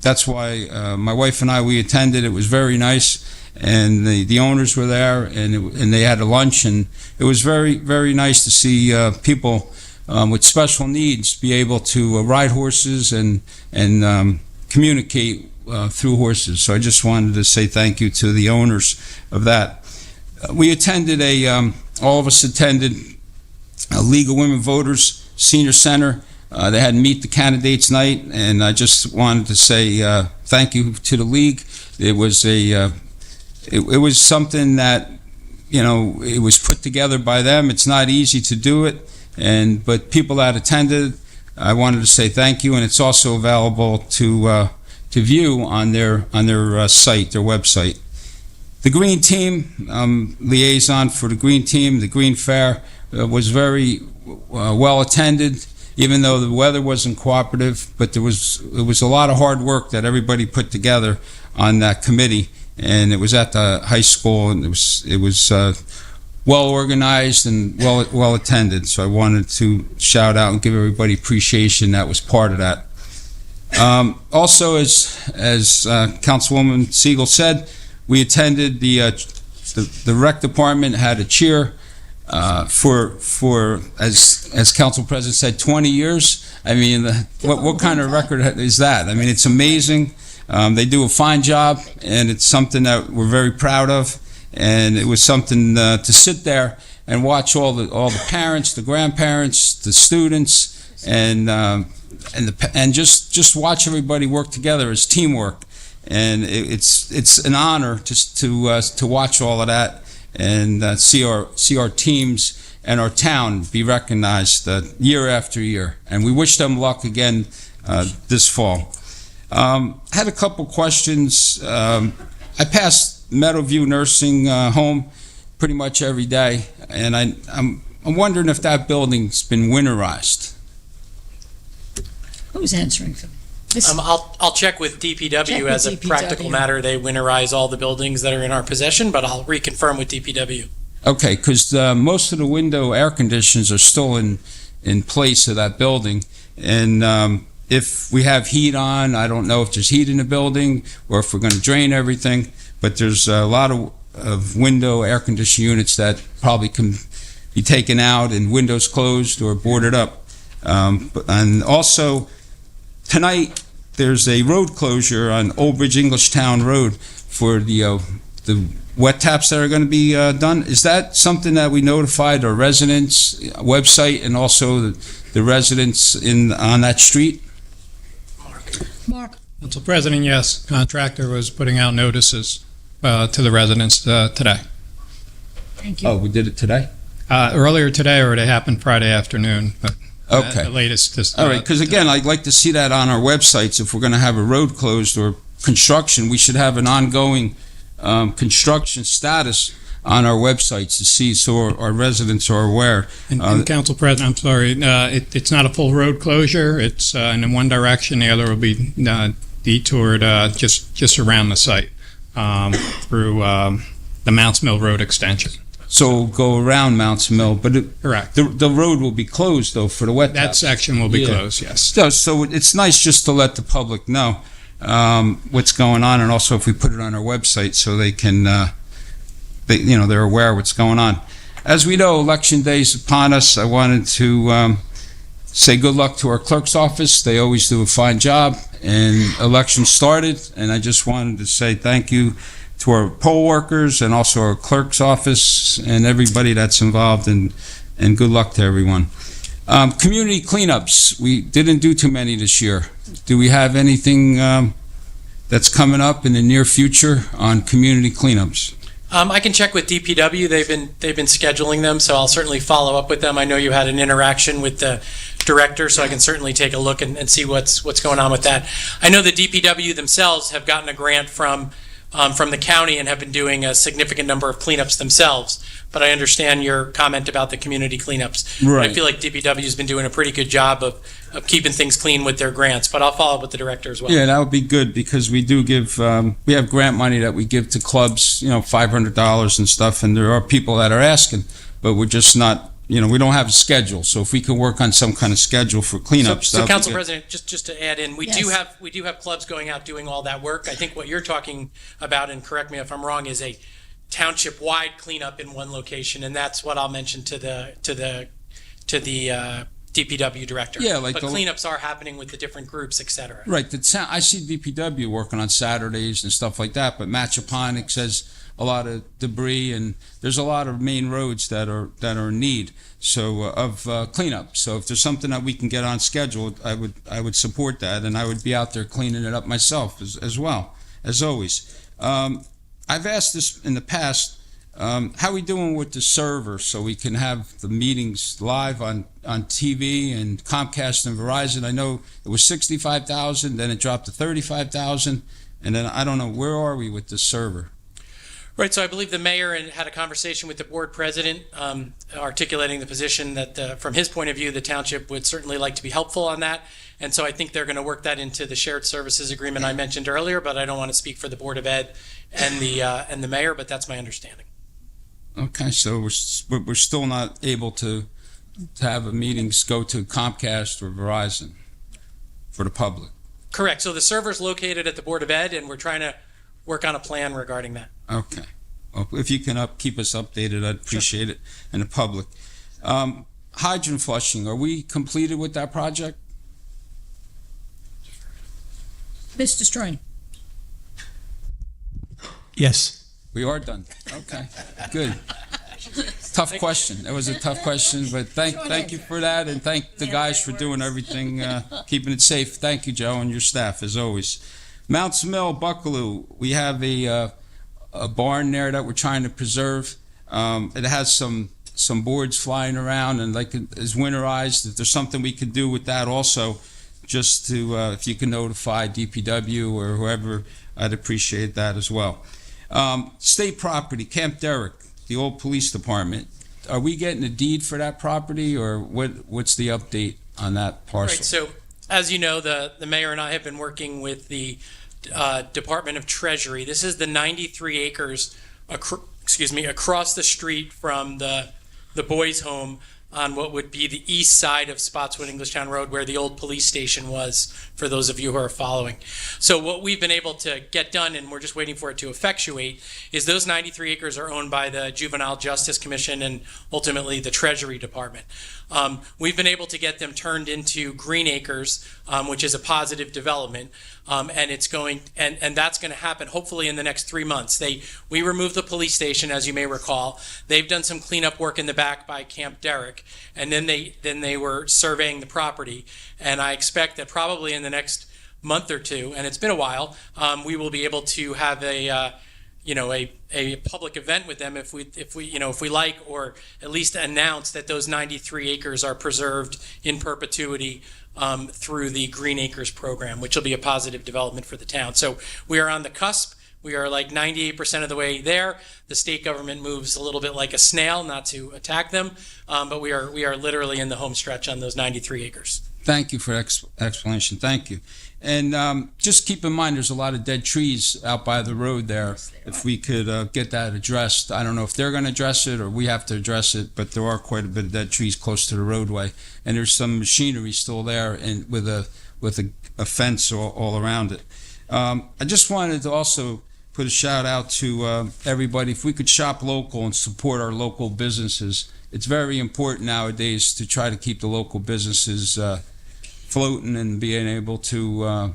that's why my wife and we attended. It was very nice. And the owners were there, and they had a lunch. And it was very, very nice to see people with special needs be able to ride horses and communicate through horses. So I just wanted to say thank you to the owners of that. We attended all of us attended a League of Women Voters Senior Center. They had Meet the Candidates night, and I just wanted to say thank you to the League. It was it was something that, it was put together by them. It's not easy to do it, but people that attended, I wanted to say thank you, and it's also available to view on their site, their website. The Green Team, liaison for the Green Team, the Green Fair, was very well attended, even though the weather wasn't cooperative, but it was a lot of hard work that everybody put together on that committee, and it was at the high school, and it was well organized and well attended. So I wanted to shout out and give everybody appreciation that was part of that. Also, as Councilwoman Siegel said, we attended the rec department had a cheer for as Council President said, 20 years. I mean, what kind of record is that? I mean, it's amazing. They do a fine job, and it's something that we're very proud of. And it was something to sit there and watch all the parents, the grandparents, the students, and just watch everybody work together as teamwork. And it's an honor to watch all of that and see our teams and our town be recognized year after year. And we wish them luck again this fall. Had a couple questions. I pass Meadowview Nursing Home pretty much every day, and I'm wondering if that building's been winterized. Who's answering for I'll check with DPW as a practical matter. They winterize all the buildings that are in our possession, but I'll reconfirm with DPW. Okay, because most of the window air conditions are still in place of that building, and if we have heat on, I don't know if there's heat in the building or if we're going to drain everything, but there's a lot of window air conditioning units that probably can be taken out and windows closed or boarded up. And also, tonight, there's a road closure on Old Bridge Englishtown Road for the wet taps that are going to be done. Is that something that we notified our residents website and also the residents on that street? Mark. Council President, yes. Contractor was putting out notices to the residents today. Thank you. Oh, we did it today? Earlier today, or it happened Friday afternoon. But okay. The latest. All right, because again, I'd like to see that on our websites. If we're going to have a road closed or construction, we should have an ongoing construction status on our websites to see, so our residents are aware. And Council President, I'm sorry, it's not a full road closure. It's in one direction. The other will be detoured just around the site through the Mounts Mill Road extension. So go around Mounts Mill, but correct. The road will be closed though for the wet That taps. section will be closed. Yes. So it's nice just to let the public know what's going on, and also if we put it on our website so they can, they're aware of what's going on. As we know, Election Day is upon us. I wanted to say good luck to our clerk's office. They always do a fine job, and election started, and I just wanted to say thank you to our poll workers and also our clerk's office and everybody that's involved, and good luck to everyone. Community cleanups, we didn't do too many this year. Do we have anything that's coming up in the near future on community cleanups? I can check with DPW. They've been scheduling them, so I'll certainly follow up with them. I know you had an interaction with the director, so I can certainly take a look and see what's going on with that. I know the DPW themselves have gotten a grant from from the county and have been doing a significant number of cleanups themselves. But I understand your comment about the community cleanups. Right. I feel like DPW has been doing a pretty good job of keeping things clean with their grants, but I'll follow up with the director as well. Yeah, that would be good because we do give, we have grant money that we give to clubs, $500 and stuff, and there are people that are asking, but we're just not, we don't have a schedule. So if we can work on some kind of schedule for cleanups. So that'd be Council good. President, just to add in, we Yes. do have clubs going out doing all that work. I think what you're talking about, and correct me if I'm wrong, is a township-wide cleanup in one location, and that's what I'll mention to the DPW director. Yeah, like but the- cleanups are happening with the different groups, et cetera. Right. I see DPW working on Saturdays and stuff like that, but Matchaponic says a lot of debris, and there's a lot of main roads that are in need of cleanup. So if there's something that we can get on schedule, I would support that, and I would be out there cleaning it up myself as well, as always. I've asked this in the past. How are we doing with the server so we can have the meetings live on TV and Comcast and Verizon? I know it was $65,000, then it dropped to $35,000, and then I don't know, where are we with the server? Right, so I believe the mayor had a conversation with the board president, articulating the position that, from his point of view, the township would certainly like to be helpful on that. And so I think they're going to work that into the shared services agreement I mentioned earlier, but I don't want to speak for the Board of Ed and the mayor, but that's my understanding. Okay, so we're still not able to have meetings go to Comcast or Verizon for the public. Correct, so the server's located at the Board of Ed, and we're trying to work on a plan regarding that. Okay. Well, if you can keep us updated, I'd appreciate it, and the public. Hydrant flushing, are we completed with that project? Mr. Strain. Yes. We are done. Okay, good. Tough question. That was a tough question, but thank you for that, and thank the guys for doing everything, keeping it safe. Thank you, Joe, and your staff, as always. Mounts Mill, Buckaloo, we have a barn there that we're trying to preserve. It has some boards flying around and like is winterized. If there's something we could do with that also, just to, if you can notify DPW or whoever, I'd appreciate that as well. State property, Camp Derrick, the old police department. Are we getting a deed for that property, or what's the update on that parcel? Right, so as you know, the mayor and I have been working with the Department of Treasury. This is the 93 acres across the street from the boys' home on what would be the east side of Spotswood Englishtown Road, where the old police station was, for those of you who are following. So what we've been able to get done, and we're just waiting for it to effectuate, is those 93 acres are owned by the Juvenile Justice Commission and ultimately the Treasury Department. We've been able to get them turned into green acres, which is a positive development, and it's going, and that's going to happen hopefully in the next 3 months. We removed the police station, as you may recall. They've done some cleanup work in the back by Camp Derrick, and then they were surveying the property, and I expect that probably in the next month or two, and it's been a while, we will be able to have a public event with them if we like, or at least announce that those 93 acres are preserved in perpetuity through the Green Acres program, which will be a positive development for the town. So we are on the cusp. We are like 98% of the way there. The state government moves a little bit like a snail, not to attack them, but we are literally in the home stretch on those 93 acres. Thank you for explanation. Thank you. And just keep in mind, there's a lot of dead trees out by the road there. If we could get that addressed, I don't know if they're going to address it or we have to address it, but there are quite a bit of dead trees close to the roadway, and there's some machinery still there, and with a fence all around it. I just wanted to also put a shout out to everybody. If we could shop local and support our local businesses, it's very important nowadays to try to keep the local businesses floating and being able to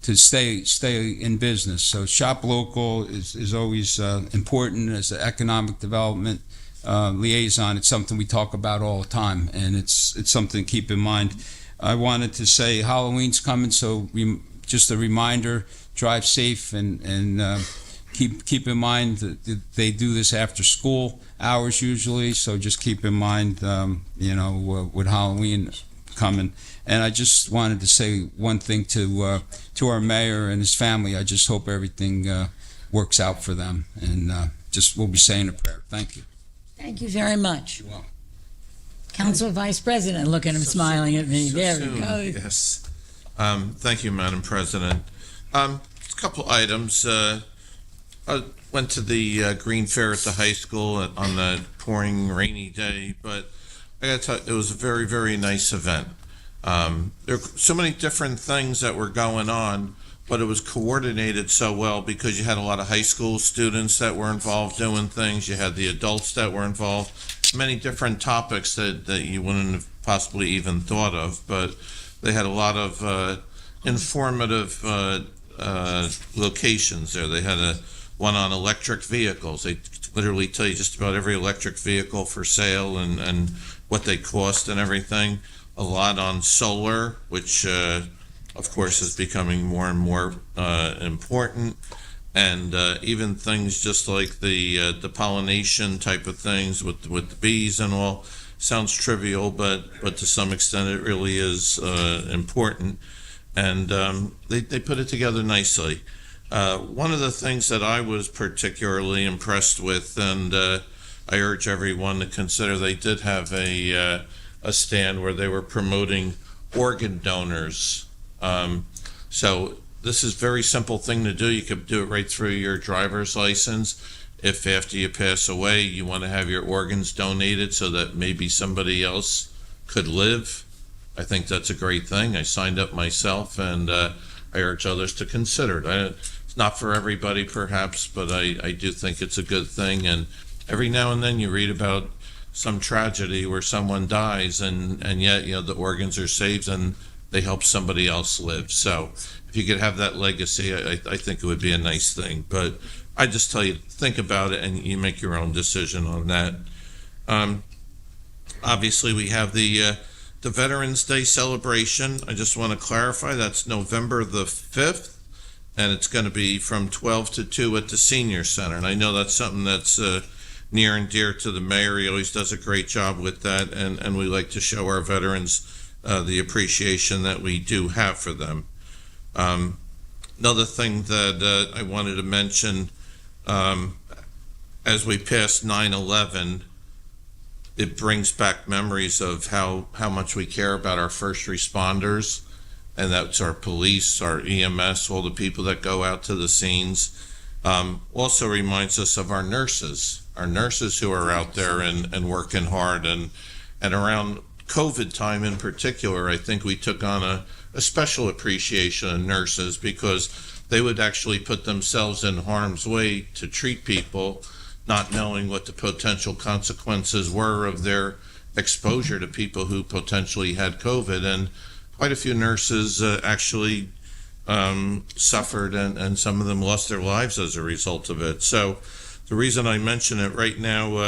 stay in business. So shop local is always important as an economic development liaison. It's something we talk about all the time, and it's something to keep in mind. I wanted to say Halloween's coming, so just a reminder: drive safe and keep in mind that they do this after school hours usually. So just keep in mind, with Halloween coming. And I just wanted to say one thing to our mayor and his family. I just hope everything works out for them. And just we'll be saying a prayer. Thank you. Thank you very much. You're welcome. Council Vice President, look at him smiling at me. There he goes. Yes. Thank you, Madam President. A couple items. I went to the Green Fair at the high school on the pouring rainy day, but I got to tell you, it was a very, very nice event. There were so many different things that were going on, but it was coordinated so well because you had a lot of high school students that were involved doing things. You had the adults that were involved. Many different topics that you wouldn't have possibly even thought of, but they had a lot of informative locations there. They had one on electric vehicles. They literally tell you just about every electric vehicle for sale and what they cost and everything. A lot on solar, which of course is becoming more and more important. And even things just like the pollination type of things with the bees and all sounds trivial, but to some extent it really is important. And they put it together nicely. One of the things that I was particularly impressed with, and I urge everyone to consider, they did have a stand where they were promoting organ donors. So this is a very simple thing to do. You could do it right through your driver's license. If after you pass away, you want to have your organs donated so that maybe somebody else could live, I think that's a great thing. I signed up myself, and I urge others to consider it. It's not for everybody, perhaps, but I do think it's a good thing. And every now and then you read about some tragedy where someone dies, and yet the organs are saved and they help somebody else live. So if you could have that legacy, I think it would be a nice thing. But I just tell you, think about it and you make your own decision on that. Obviously, we have the Veterans Day celebration. I just want to clarify, that's November the 5th, and it's going to be from 12 to 2 at the Senior Center. And I know that's something that's near and dear to the mayor. He always does a great job with that, and we like to show our veterans the appreciation that we do have for them. Another thing that I wanted to mention, as we pass 9/11, it brings back memories of how much we care about our first responders, and that's our police, our EMS, all the people that go out to the scenes. Also reminds us of our nurses who are out there and working hard. And around COVID time in particular, I think we took on a special appreciation of nurses because they would actually put themselves in harm's way to treat people, not knowing what the potential consequences were of their exposure to people who potentially had COVID. And quite a few nurses actually suffered, and some of them lost their lives as a result of it. So the reason I mention it right now,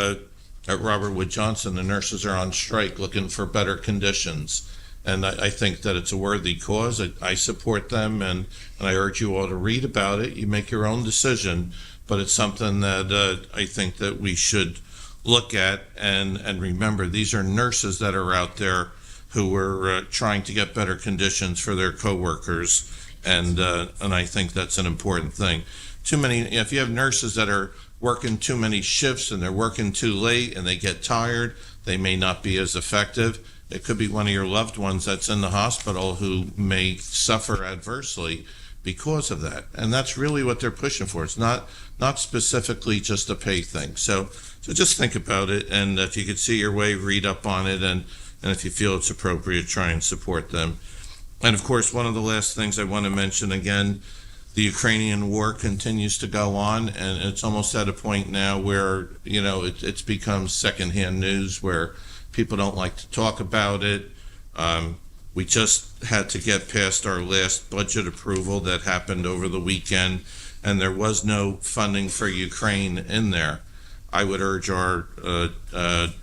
at Robert Wood Johnson, the nurses are on strike looking for better conditions. And I think that it's a worthy cause. I support them, and I urge you all to read about it. You make your own decision, but it's something that I think that we should look at and remember. These are nurses that are out there who are trying to get better conditions for their coworkers, and I think that's an important thing. If you have nurses that are working too many shifts and they're working too late and they get tired, they may not be as effective. It could be one of your loved ones that's in the hospital who may suffer adversely because of that. And that's really what they're pushing for. It's not specifically just a pay thing. So just think about it, and if you could see your way, read up on it, and if you feel it's appropriate, try and support them. And of course, one of the last things I want to mention again, the Ukrainian war continues to go on, and it's almost at a point now where, it's become secondhand news where people don't like to talk about it. We just had to get past our last budget approval that happened over the weekend, and there was no funding for Ukraine in there. I would urge our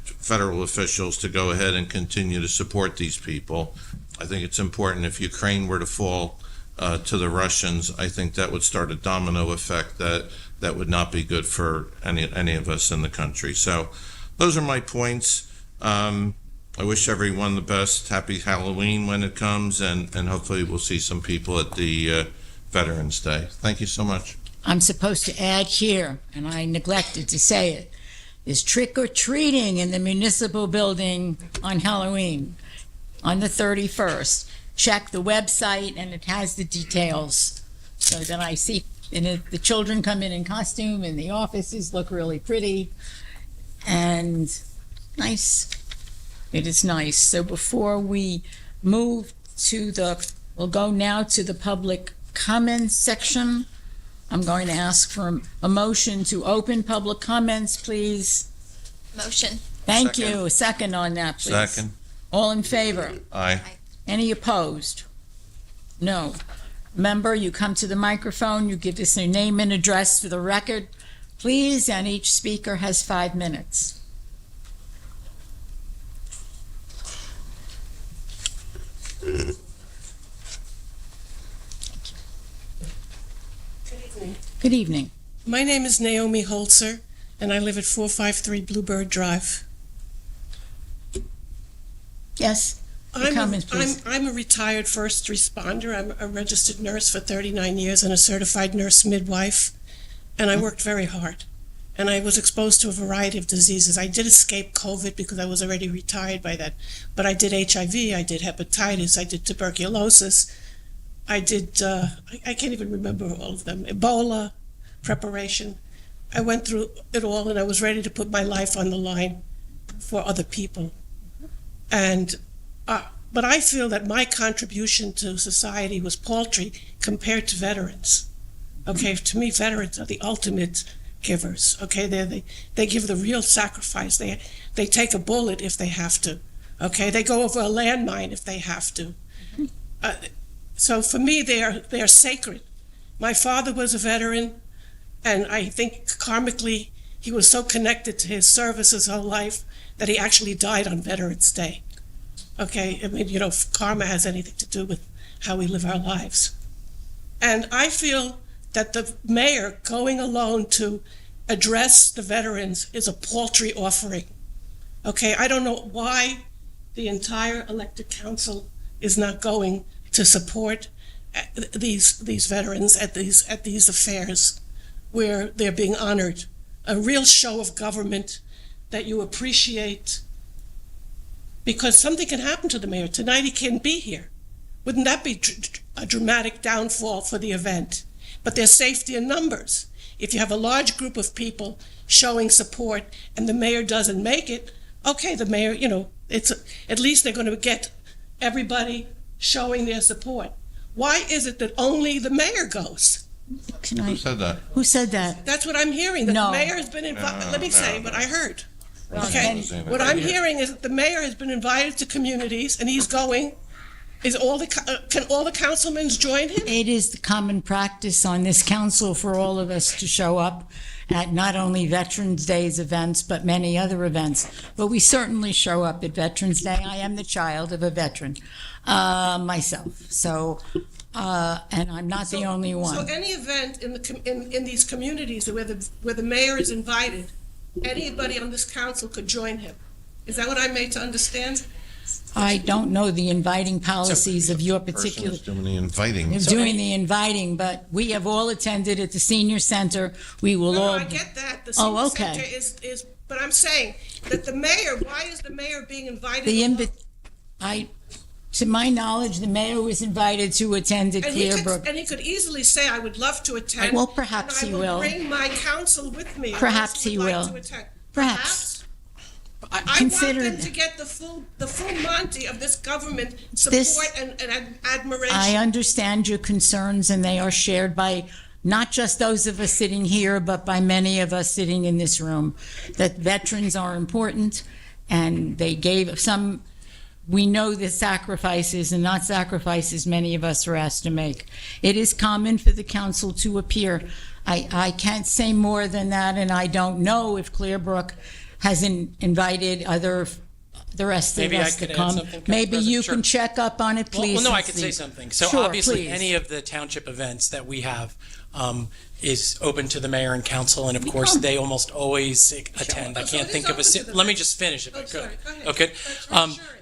federal officials to go ahead and continue to support these people. I think it's important. If Ukraine were to fall to the Russians, I think that would start a domino effect that would not be good for any of us in the country. So those are my points. I wish everyone the best. Happy Halloween when it comes, and hopefully we'll see some people at the Veterans Day. Thank you so much. I'm supposed to add here, and I neglected to say it, is trick or treating in the municipal building on Halloween, on the 31st. Check the website, and it has the details, so that I see, and the children come in costume, and the offices look really pretty, and nice. It is nice. So before we move to we'll go now to the public comments section. I'm going to ask for a motion to open public comments, please. Motion. Thank you. A second on that, please. Second. All in favor? Aye. Any opposed? No. Member, you come to the microphone, you give us your name and address for the record, please, and each speaker has 5 minutes. Good evening. My name is Naomi Holzer, and I live at 453 Bluebird Drive. Yes, your comments, please. I'm a retired first responder. I'm a registered nurse for 39 years and a certified nurse midwife, and I worked very hard. And I was exposed to a variety of diseases. I did escape COVID because I was already retired by then, but I did HIV, I did hepatitis, I did tuberculosis, I did, I can't even remember all of them, Ebola, preparation. I went through it all, and I was ready to put my life on the line for other people. And but I feel that my contribution to society was paltry compared to veterans. Okay, to me, veterans are the ultimate givers. Okay, they give the real sacrifice. They take a bullet if they have to. Okay, they go over a landmine if they have to. So for me, they are sacred. My father was a veteran, and I think karmically he was so connected to his service his whole life that he actually died on Veterans Day. Okay, I mean, if karma has anything to do with how we live our lives. And I feel that the mayor going alone to address the veterans is a paltry offering. Okay, I don't know why the entire elected council is not going to support these veterans at these affairs where they're being honored. A real show of government that you appreciate, because something can happen to the mayor. Tonight he can't be here. Wouldn't that be a dramatic downfall for the event? But there's safety in numbers. If you have a large group of people showing support and the mayor doesn't make it, okay, the mayor, at least they're going to get everybody showing their support. Why is it that only the mayor goes? Who said that? Who said that? That's what I'm hearing, that No. the mayor has been invited. Let me say what I heard. Okay. What I'm hearing is that the mayor has been invited to communities and he's going. Can all the councilmen join him? It is the common practice on this council for all of us to show up at not only Veterans Day's events, but many other events. But we certainly show up at Veterans Day. I am the child of a veteran myself. So, and I'm not the only one. So any event in these communities where the mayor is invited, anybody on this council could join him. Is that what I'm made to understand? I don't know the inviting policies of your particular. Person is doing the inviting. They're doing the inviting, but we have all attended at the senior center. We will No, all. I get that. The senior okay. center is, but I'm saying that the mayor, why is the mayor being invited? To my knowledge, the mayor was invited to attend at Clearbrook. And he could easily say, I would love to attend. Well, perhaps and he will. I will bring my council with me. Perhaps he will. Like to attend. Perhaps. I want them to get the full Monty of this government support and admiration. I understand your concerns, and they are shared by not just those of us sitting here, but by many of us sitting in this room, that veterans are important, and they gave some. We know the sacrifices and not sacrifices many of us are asked to make. It is common for the council to appear. I can't say more than that, and I don't know if Clearbrook has invited other the rest of Maybe I us to could add come. something, Council Maybe you President? Sure. can check up on it, please. Well, no, I and could see. say something. So Sure, obviously, please. any of the township events that we have is open to the mayor and council, and of course, they almost always attend. I can't think of a. Let me just finish if I could. Okay.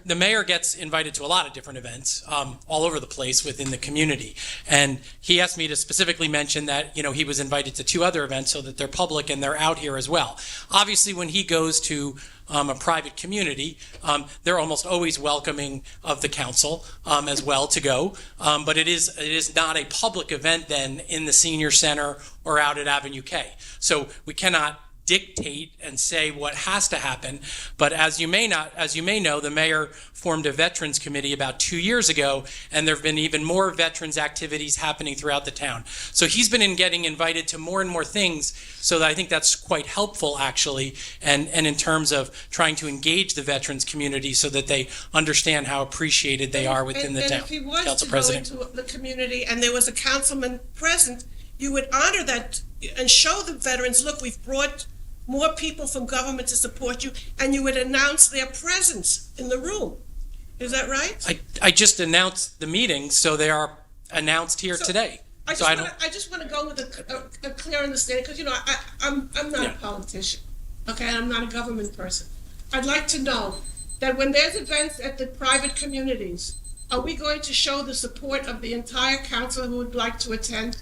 The mayor gets invited to a lot of different events all over the place within the community, and he asked me to specifically mention that he was invited to 2 other events so that they're public and they're out here as well. Obviously, when he goes to a private community, they're almost always welcoming of the council as well to go. But it is not a public event then in the senior center or out at Avenue K. So we cannot dictate and say what has to happen. But as you may know, the mayor formed a veterans committee about 2 years ago, and there have been even more veterans activities happening throughout the town. So he's been getting invited to more and more things, so that I think that's quite helpful actually, and in terms of trying to engage the veterans community so that they understand how appreciated they are within the town. And if he was Council to President. go into the community and there was a councilman present, you would honor that and show the veterans, look, we've brought more people from government to support you, and you would announce their presence in the room. Is that right? I just announced the meeting, so they are announced here today. I just want to go with a clear understanding, because I'm not a politician, okay, and I'm not a government person. I'd like to know that when there's events at the private communities, are we going to show the support of the entire council who would like to attend?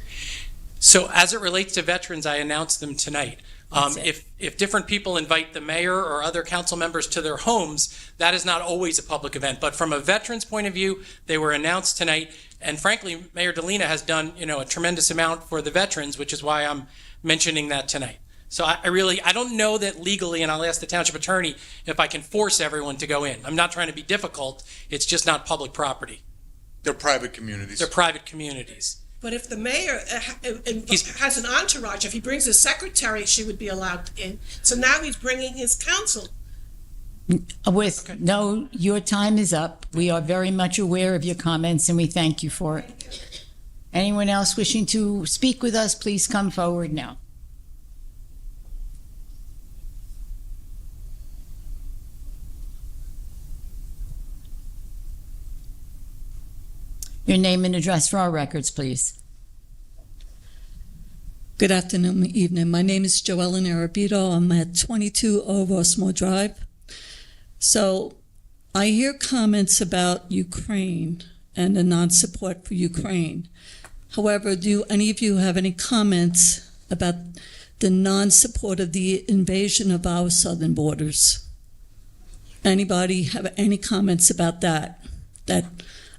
So as it relates to veterans, I announced them tonight. If different people invite the mayor or other council members to their homes, that is not always a public event. But from a veterans point of view, they were announced tonight. And frankly, Mayor Delina has done, a tremendous amount for the veterans, which is why I'm mentioning that tonight. So I don't know that legally, and I'll ask the township attorney if I can force everyone to go in. I'm not trying to be difficult. It's just not public property. They're private communities. They're private communities. But if the mayor has an entourage, if he brings his secretary, she would be allowed in. So now he's bringing his council. No, your time is up. We are very much aware of your comments, and we thank you for it. Anyone else wishing to speak with us, please come forward now. Your name and address for our records, please. Good afternoon, evening. My name is Joellen Arabito. I'm at 22 Rossmore Drive. So I hear comments about Ukraine and the non-support for Ukraine. However, do any of you have any comments about the non-support of the invasion of our southern borders? Anybody have any comments about that? That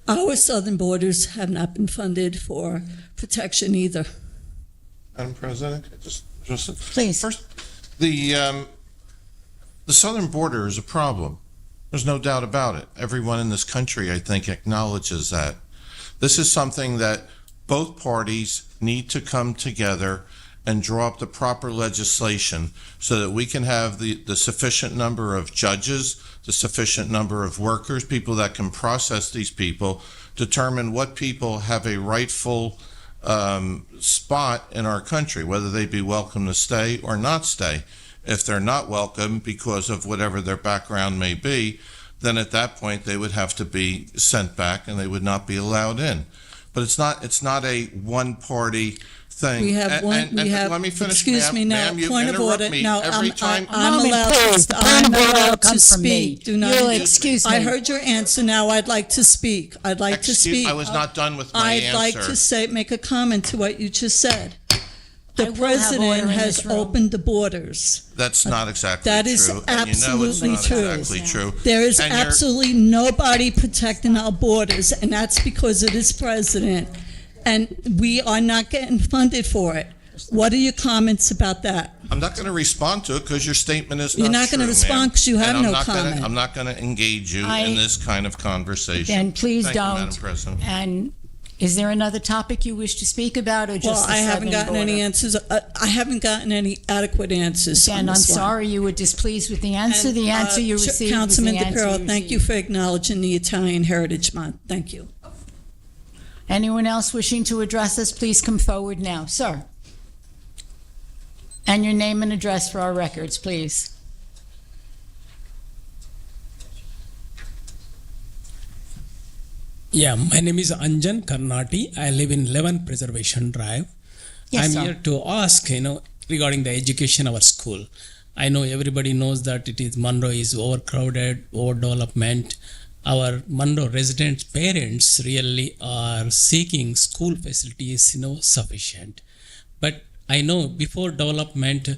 our southern borders have not been funded for protection either. Madam President, please. First, the southern border is a problem. There's no doubt about it. Everyone in this country, I think, acknowledges that. This is something that both parties need to come together and draw up the proper legislation so that we can have the sufficient number of judges, the sufficient number of workers, people that can process these people, determine what people have a rightful spot in our country, whether they be welcome to stay or not stay. If they're not welcome because of whatever their background may be, then at that point they would have to be sent back and they would not be allowed in. But it's not a one-party thing. We have one. We have. Let me finish. Excuse me now. Ma'am, you Point of interrupt order. me No, every time. I'm allowed to. I'm allowed to speak. Do not. You'll excuse me. I heard your answer. Now I'd like to speak. I'd like to speak. I was not done with my answer. I'd like to make a comment to what you just said. The I will have president order in has this room. opened the borders. That's not exactly That true. is and absolutely you know it's true. not exactly true. There is And you're- absolutely nobody protecting our borders, and that's because of this president. And we are not getting funded for it. What are your comments about that? I'm not going to respond to it because your statement is You're not not true, gonna respond ma'am. 'cause you have And no comment. I'm not going to engage you I- in this kind of conversation. Then please Thank you, don't. Madam President. And is there another topic you wish to speak about, or just Well, the I haven't southern gotten any border? answers. I haven't gotten any adequate answers. Again, on I'm this one. sorry you were displeased with the answer. The answer you received was the Councilman answer DePiero, you thank you received. for acknowledging the Italian Heritage Month. Thank you. Anyone else wishing to address us, please come forward now. Sir. And your name and address for our records, please. Yeah, my name is Anjan Karnati. I live in 11 Preservation Drive. Yes, I'm sir. here to ask, regarding the education of our school. I know everybody knows that Monroe is overcrowded, overdevelopment. Our Monroe residents' parents really are seeking school facilities, sufficient. But I know before development,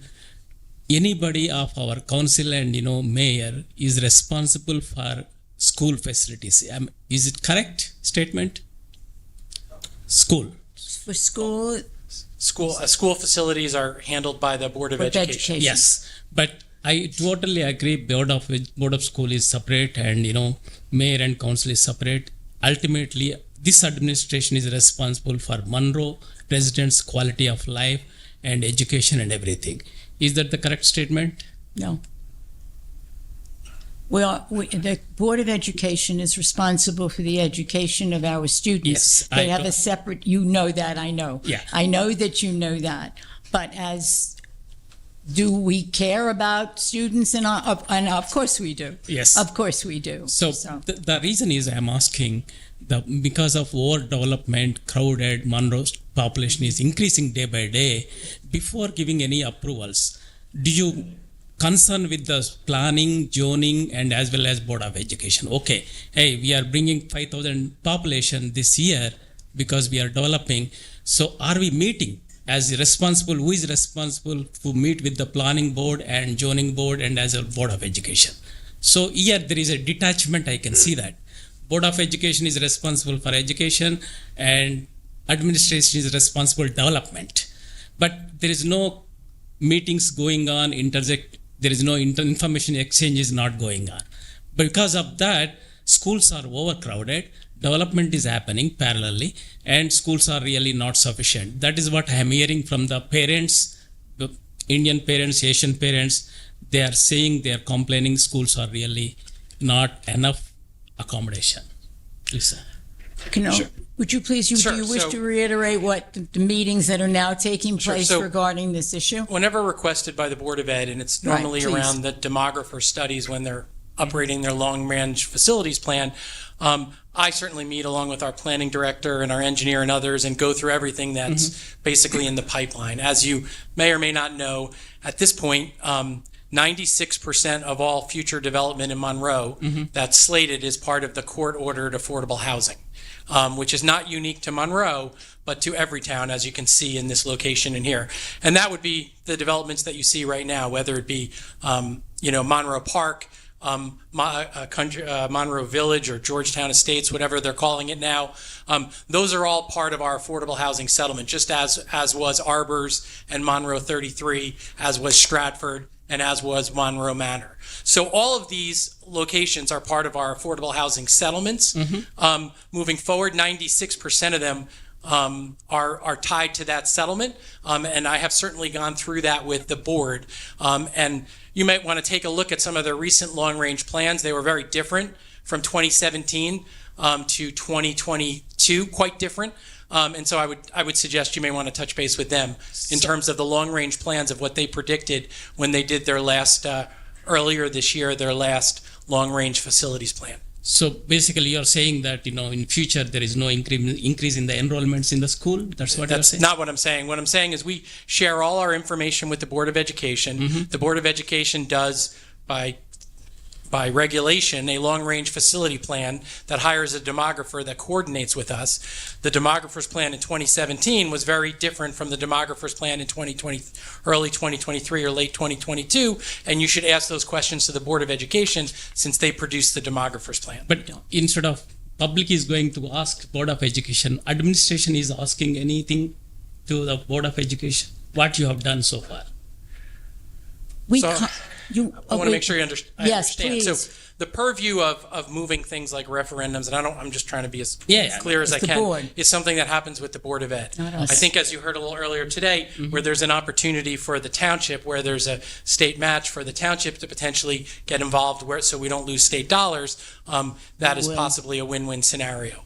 anybody of our council and, mayor is responsible for school facilities. Is it correct statement? School. For school, School facilities are handled by the Board of Education. Yes, but I totally agree. Board of School is separate, and mayor and council is separate. Ultimately, this administration is responsible for Monroe residents' quality of life and education and everything. Is that the correct statement? no. The Board of Education is responsible for the education of our students. Yes, They have a separate, you know that, I know. Yeah. I know that you know that. But do we care about students? And of course we do. Yes. Of course we do. So the reason is I'm asking because of overdevelopment, crowded, Monroe's population is increasing day by day. Before giving any approvals, do you concern with the planning, zoning, and as well as Board of Education? Okay, hey, we are bringing 5,000 population this year because we are developing. So are we meeting as responsible? Who is responsible to meet with the planning board and zoning board and as a Board of Education? So here there is a detachment. I can see that. Board of Education is responsible for education and administration is responsible development. But there is no meetings going on, there is no information exchange is not going on. Because of that, schools are overcrowded, development is happening parallelly, and schools are really not sufficient. That is what I am hearing from the parents, the Indian parents, Asian parents. They are saying, they are complaining schools are really not enough accommodation. Please, sir. Would you please, do you wish to reiterate what the meetings that are now taking place regarding this issue? Whenever requested by the Board of Ed, and it's Right, normally please. around the demographer studies when they're operating their long-range facilities plan, I certainly meet along with our planning director and our engineer and others and go through everything that's basically in the pipeline. As you may or may not know, at this point, 96% of all future development in Monroe that's slated is part of the court-ordered affordable housing, which is not unique to Monroe, but to every town, as you can see in this location in here. And that would be the developments that you see right now, whether it be, Monroe Park, Monroe Village or Georgetown Estates, whatever they're calling it now. Those are all part of our affordable housing settlement, just as was Arbors and Monroe 33, as was Stratford, and as was Monroe Manor. So all of these locations are part of our affordable housing settlements. Moving forward, 96% of them are tied to that settlement, and I have certainly gone through that with the board. And you might want to take a look at some of their recent long-range plans. They were very different from 2017 to 2022, quite different. And so I would suggest you may want to touch base with them in terms of the long-range plans of what they predicted when they did their last, earlier this year, their last long-range facilities plan. So basically you're saying that, in future there is no increase in the enrollments in the school? That's what you're saying? That's not what I'm saying. What I'm saying is we share all our information with the Board of Education. The Board of Education does, by regulation, a long-range facility plan that hires a demographer that coordinates with us. The demographer's plan in 2017 was very different from the demographer's plan in early 2023 or late 2022, and you should ask those questions to the Board of Education since they produced the demographer's plan. But instead of public is going to ask Board of Education, administration is asking anything to the Board of Education, what you have done so far? I want to make sure you understand. Yes, please. So the purview of moving things like referendums, and I'm just trying to be as clear as I the can, board. is something that happens with the Board of Ed. Not us. I think as you heard a little earlier today, where there's an opportunity for the township, where there's a state match for the township to potentially get involved, so we don't lose state dollars, that is possibly a win-win scenario.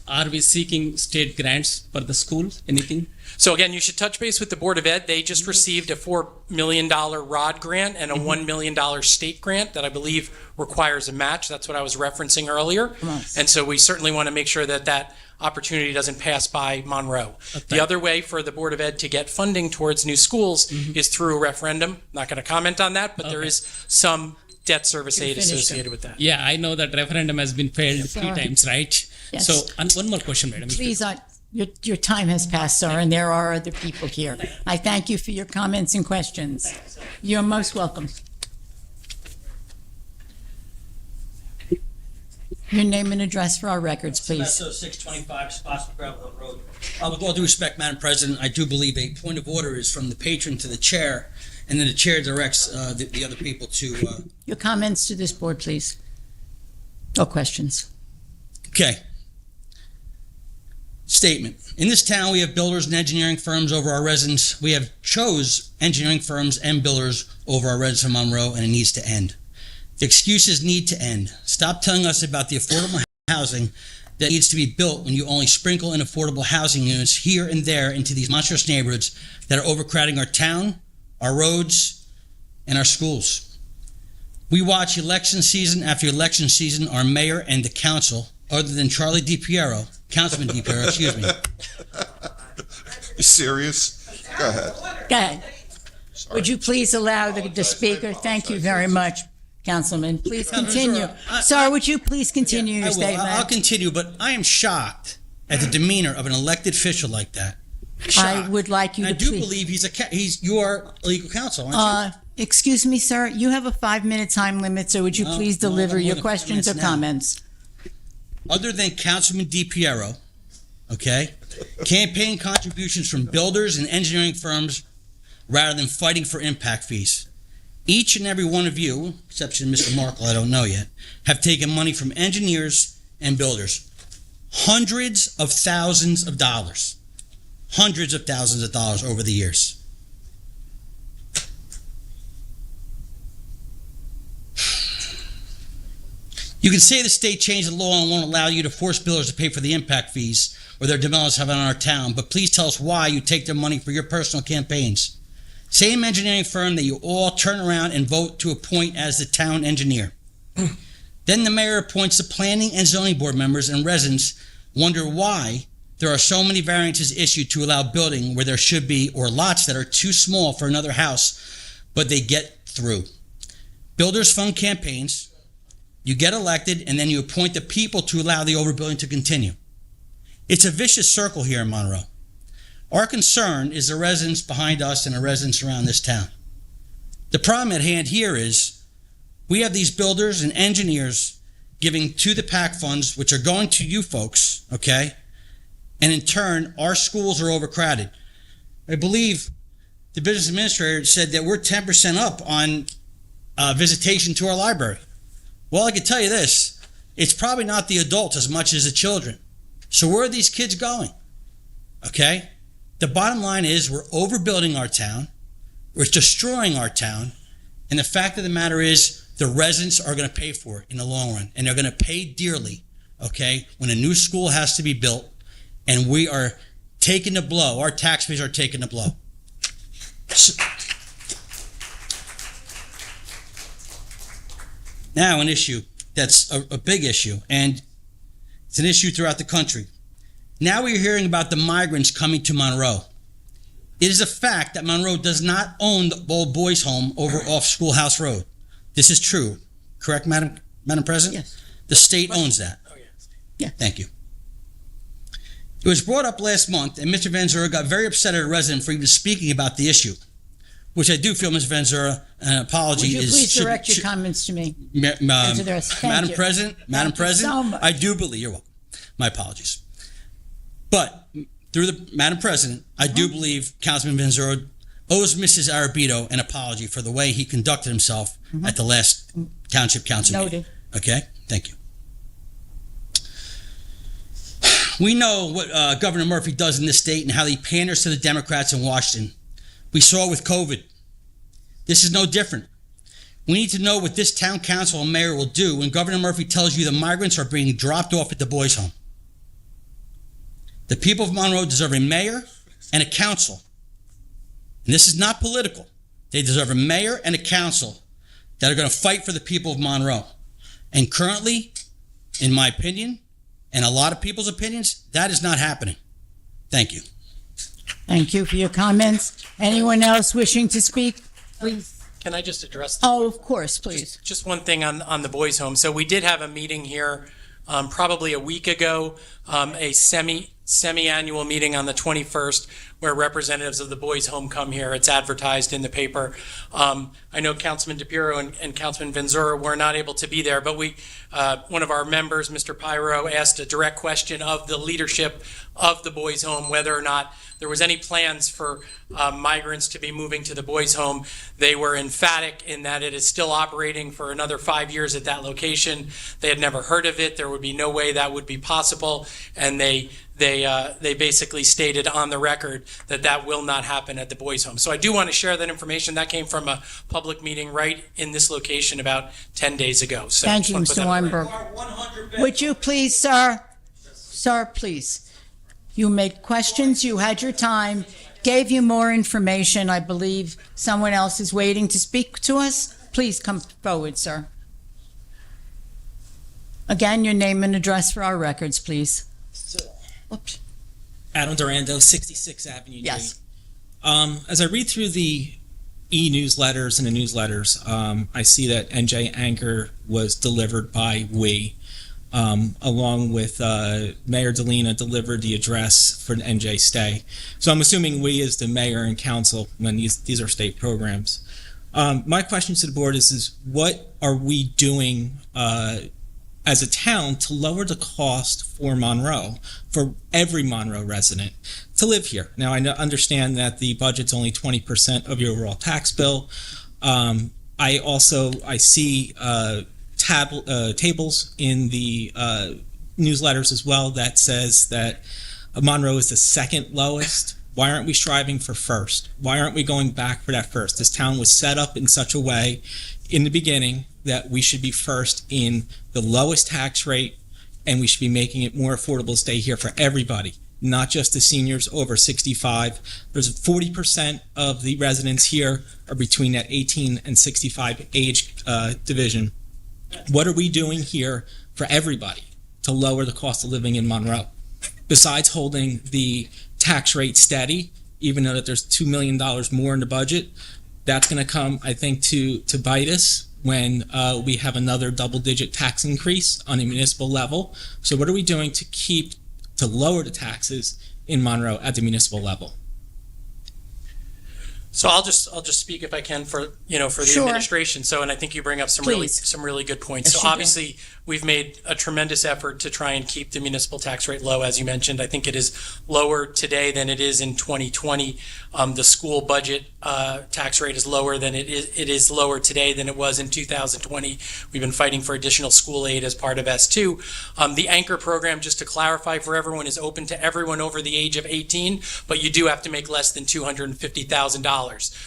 Are we seeking state grants for the school? Anything? So again, you should touch base with the Board of Ed. They just received a $4 million ROD grant and a $1 million state grant that I believe requires a match. That's what I was referencing earlier. And so we certainly want to make sure that that opportunity doesn't pass by Monroe. The other way for the Board of Ed to get funding towards new schools is through a referendum. Not going to comment on that, but there is some debt service aid associated with that. Yeah, I know that referendum has been failed 3 times, right? Yes. So, and one more question, madam. Please, your time has passed, sir, and there are other people here. I thank you for your comments and questions. You're most welcome. Your name and address for our records, please. Semesto 625 Spotswood Gravel Road. With all due respect, Madam President, I do believe a point of order is from the patron to the chair, and then the chair directs the other people to... Your comments to this board, please. No questions. Okay. Statement. In this town, we have builders and engineering firms over our residents. We have chose engineering firms and builders over our residents in Monroe, and it needs to end. The excuses need to end. Stop telling us about the affordable housing that needs to be built when you only sprinkle in affordable housing units here and there into these monstrous neighborhoods that are overcrowding our town, our roads, and our schools. We watch election season after election season, our mayor and the council, other than Charlie DiPiero, Councilman DiPiero, excuse me. You serious? Go ahead. Go ahead. Would you please allow the speaker? Thank you very much, Councilman. Please continue. Sir, would you please continue your statement? I'll continue, but I am shocked at the demeanor of an elected official like that. I would like you to I do believe he's your legal counsel, aren't you? Excuse me, sir. You have a 5-minute time limit, so would you please deliver your questions or comments? Other than Councilman DiPiero, okay, campaign contributions from builders and engineering firms rather than fighting for impact fees. Each and every one of you, exception Mr. Markle, I don't know yet, have taken money from engineers and builders. Hundreds of thousands of dollars over the years. You can say the state changed the law and won't allow you to force builders to pay for the impact fees or their developments have on our town, but please tell us why you take their money for your personal campaigns. Same engineering firm that you all turn around and vote to appoint as the town engineer. Then the mayor appoints the planning and zoning board members, and residents wonder why there are so many variances issued to allow building where there should be, or lots that are too small for another house, but they get through. Builders fund campaigns, you get elected, and then you appoint the people to allow the overbuilding to continue. It's a vicious circle here in Monroe. Our concern is the residents behind us and the residents around this town. The problem at hand here is we have these builders and engineers giving to the PAC funds, which are going to you folks, okay? And in turn, our schools are overcrowded. I believe the business administrator said that we're 10% up on visitation to our library. Well, I can tell you this, it's probably not the adults as much as the children. So where are these kids going? Okay? The bottom line is we're overbuilding our town, we're destroying our town, and the fact of the matter is the residents are going to pay for it in the long run, and they're going to pay dearly, okay, when a new school has to be built, and we are taking the blow. Our taxpayers are taking the blow. Now, an issue that's a big issue, and it's an issue throughout the country. Now we're hearing about the migrants coming to Monroe. It is a fact that Monroe does not own the old boys' home over off Schoolhouse Road. This is true, correct, Madam President? Yes. The state owns that. Oh, yes. Yeah. Thank you. It was brought up last month, and Mr. Vanzura got very upset at a resident for even speaking about the issue, which I do feel, Mr. Vanzura, an apology is... Would you please direct your comments to me? Madam President, so much. I do believe, you're welcome. My apologies. But through the Madam President, I do believe Councilman Vanzura owes Mrs. Arabito an apology for the way he conducted himself at the last Township Council meeting. Okay? Thank you. We know what Governor Murphy does in this state and how he panders to the Democrats in Washington. We saw it with COVID. This is no different. We need to know what this town council and mayor will do when Governor Murphy tells you the migrants are being dropped off at the boys' home. The people of Monroe deserve a mayor and a council. And this is not political. They deserve a mayor and a council that are going to fight for the people of Monroe. And currently, in my opinion, and a lot of people's opinions, that is not happening. Thank you. Thank you for your comments. Anyone else wishing to speak? Please. Can I just address? Oh, of course, please. Just one thing on the boys' home. So we did have a meeting here probably a week ago, a semi-annual meeting on the 21st where representatives of the boys' home come here. It's advertised in the paper. I know Councilman DePiero and Councilman Venzura were not able to be there, but one of our members, Mr. Pyro, asked a direct question of the leadership of the boys' home whether or not there was any plans for migrants to be moving to the boys' home. They were emphatic in that it is still operating for another 5 years at that location. They had never heard of it. There would be no way that would be possible, and they basically stated on the record that will not happen at the boys' home. So I do want to share that information. That came from a public meeting right in this location about 10 days ago. So Thank you, Mr. Weinberg. Would you please, sir? Sir, please. You made questions. You had your time. Gave you more information. I believe someone else is waiting to speak to us. Please come forward, sir. Again, your name and address for our records, please. Oops. Adam Durando, 66 Avenue G. Yes. As I read through the e-newsletters and the newsletters, I see that NJ Anchor was delivered by we, along with Mayor Delina delivered the address for NJ Stay. So I'm assuming we is the mayor and council when these are state programs. My question to the board is what are we doing as a town to lower the cost for Monroe, for every Monroe resident to live here? Now, I understand that the budget's only 20% of your overall tax bill. I see tables in the newsletters as well that says that Monroe is the second lowest. Why aren't we striving for first? Why aren't we going back for that first? This town was set up in such a way in the beginning that we should be first in the lowest tax rate, and we should be making it more affordable to stay here for everybody, not just the seniors over 65. There's 40% of the residents here are between that 18 and 65 age division. What are we doing here for everybody to lower the cost of living in Monroe? Besides holding the tax rate steady, even though that there's $2 million more in the budget, that's going to come, I think, to bite us when we have another double-digit tax increase on a municipal level. So what are we doing to lower the taxes in Monroe at the municipal level? So I'll just speak if I can for the Sure. administration. So, and I think you bring up some really good points. Yes, So you do. obviously we've made a tremendous effort to try and keep the municipal tax rate low, as you mentioned. I think it is lower today than it is in 2020. The school budget tax rate is lower than it is lower today than it was in 2020. We've been fighting for additional school aid as part of S2. The Anchor program, just to clarify for everyone, is open to everyone over the age of 18, but you do have to make less than $250,000.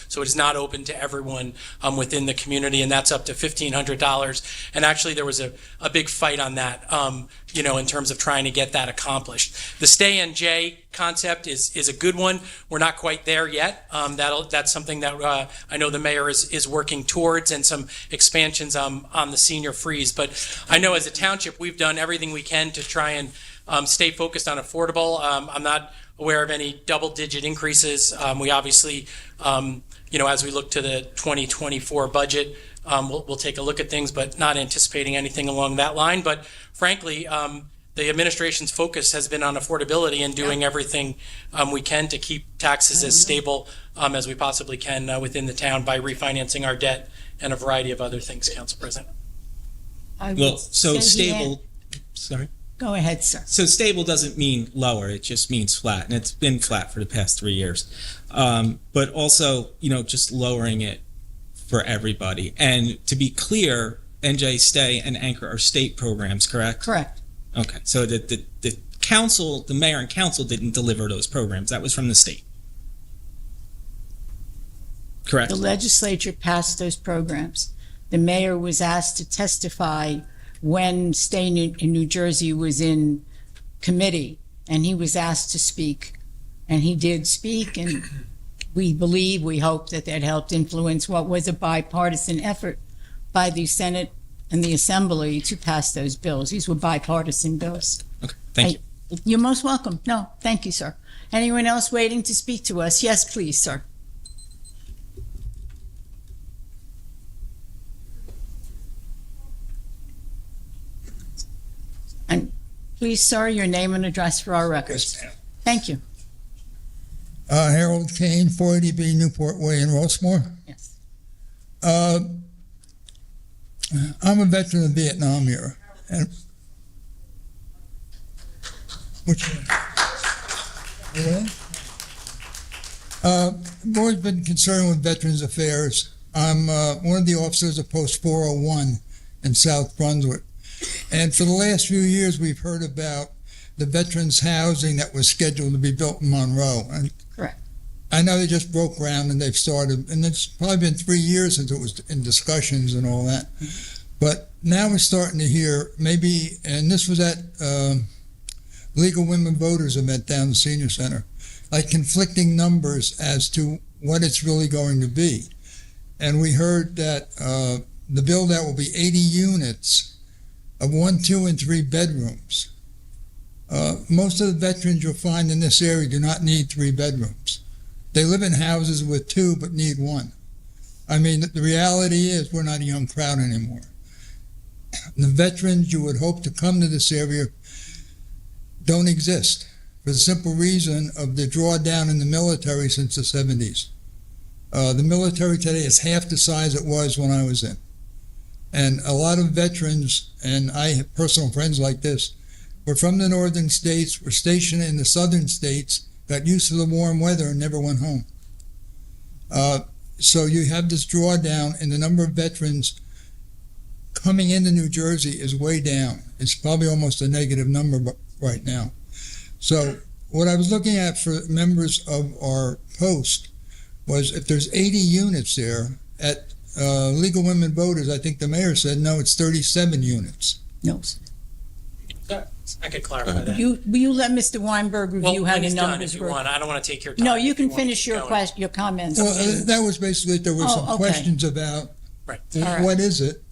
So it is not open to everyone within the community, and that's up to $1,500. And actually, there was a big fight on that, in terms of trying to get that accomplished. The Stay NJ concept is a good one. We're not quite there yet. That's something that I know the mayor is working towards, and some expansions on the senior freeze. But I know as a township, we've done everything we can to try and stay focused on affordable. I'm not aware of any double-digit increases. We obviously, as we look to the 2024 budget, we'll take a look at things, but not anticipating anything along that line. But frankly, the administration's focus has been on affordability and doing everything we can to keep taxes as stable as we possibly can within the town by refinancing our debt and a variety of other things, Council President. Sorry. Go ahead, sir. So stable doesn't mean lower, it just means flat, and it's been flat for the past 3 years. But also, just lowering it for everybody. And to be clear, NJ Stay and Anchor are state programs, correct? Correct. Okay, so the council, the mayor and council didn't deliver those programs. That was from the state. Correct. The legislature passed those programs. The mayor was asked to testify when Stay in New Jersey was in committee, and he was asked to speak. And he did speak, and we hope that helped influence what was a bipartisan effort by the Senate and the Assembly to pass those bills. These were bipartisan bills. Okay, thank you. You're most welcome. No, thank you, sir. Anyone else waiting to speak to us? Yes, please, sir. And please, sir, your name and address for our records. Yes, ma'am. Thank you. Harold Kane, 480B Newport Way in Rossmore. Yes. I'm a veteran of the Vietnam era. And which one? Really? I've always been concerned with Veterans Affairs. I'm one of the officers of Post 401 in South Brunswick. And for the last few years, we've heard about the veterans' housing that was scheduled to be built in Monroe. And correct. I know they just broke ground and they've started, and it's probably been 3 years since it was in discussions and all that. But now we're starting to hear maybe, and this was at League of Women Voters event down the Senior Center, like conflicting numbers as to what it's really going to be. And we heard that the build out will be 80 units of 1, 2, and 3 bedrooms. Most of the veterans you'll find in this area do not need 3 bedrooms. They live in houses with 2 but need 1. I mean, the reality is we're not a young crowd anymore. The veterans you would hope to come to this area don't exist for the simple reason of the drawdown in the military since the 70s. The military today is half the size it was when I was in. And a lot of veterans, and I have personal friends like this, were from the northern states, were stationed in the southern states, got used to the warm weather and never went home. So you have this drawdown, and the number of veterans coming into New Jersey is way down. It's probably almost a negative number right now. So what I was looking at for members of our post was if there's 80 units there, at League of Women Voters, I think the mayor said, no, it's 37 units. No. I could clarify that. Will you let Mr. Weinberg review how when the he's done, numbers if you were? want. I don't want to take your time. No, you if can want to finish keep your going. your comments. Well, that was basically, there were some okay. questions about Right. what is it?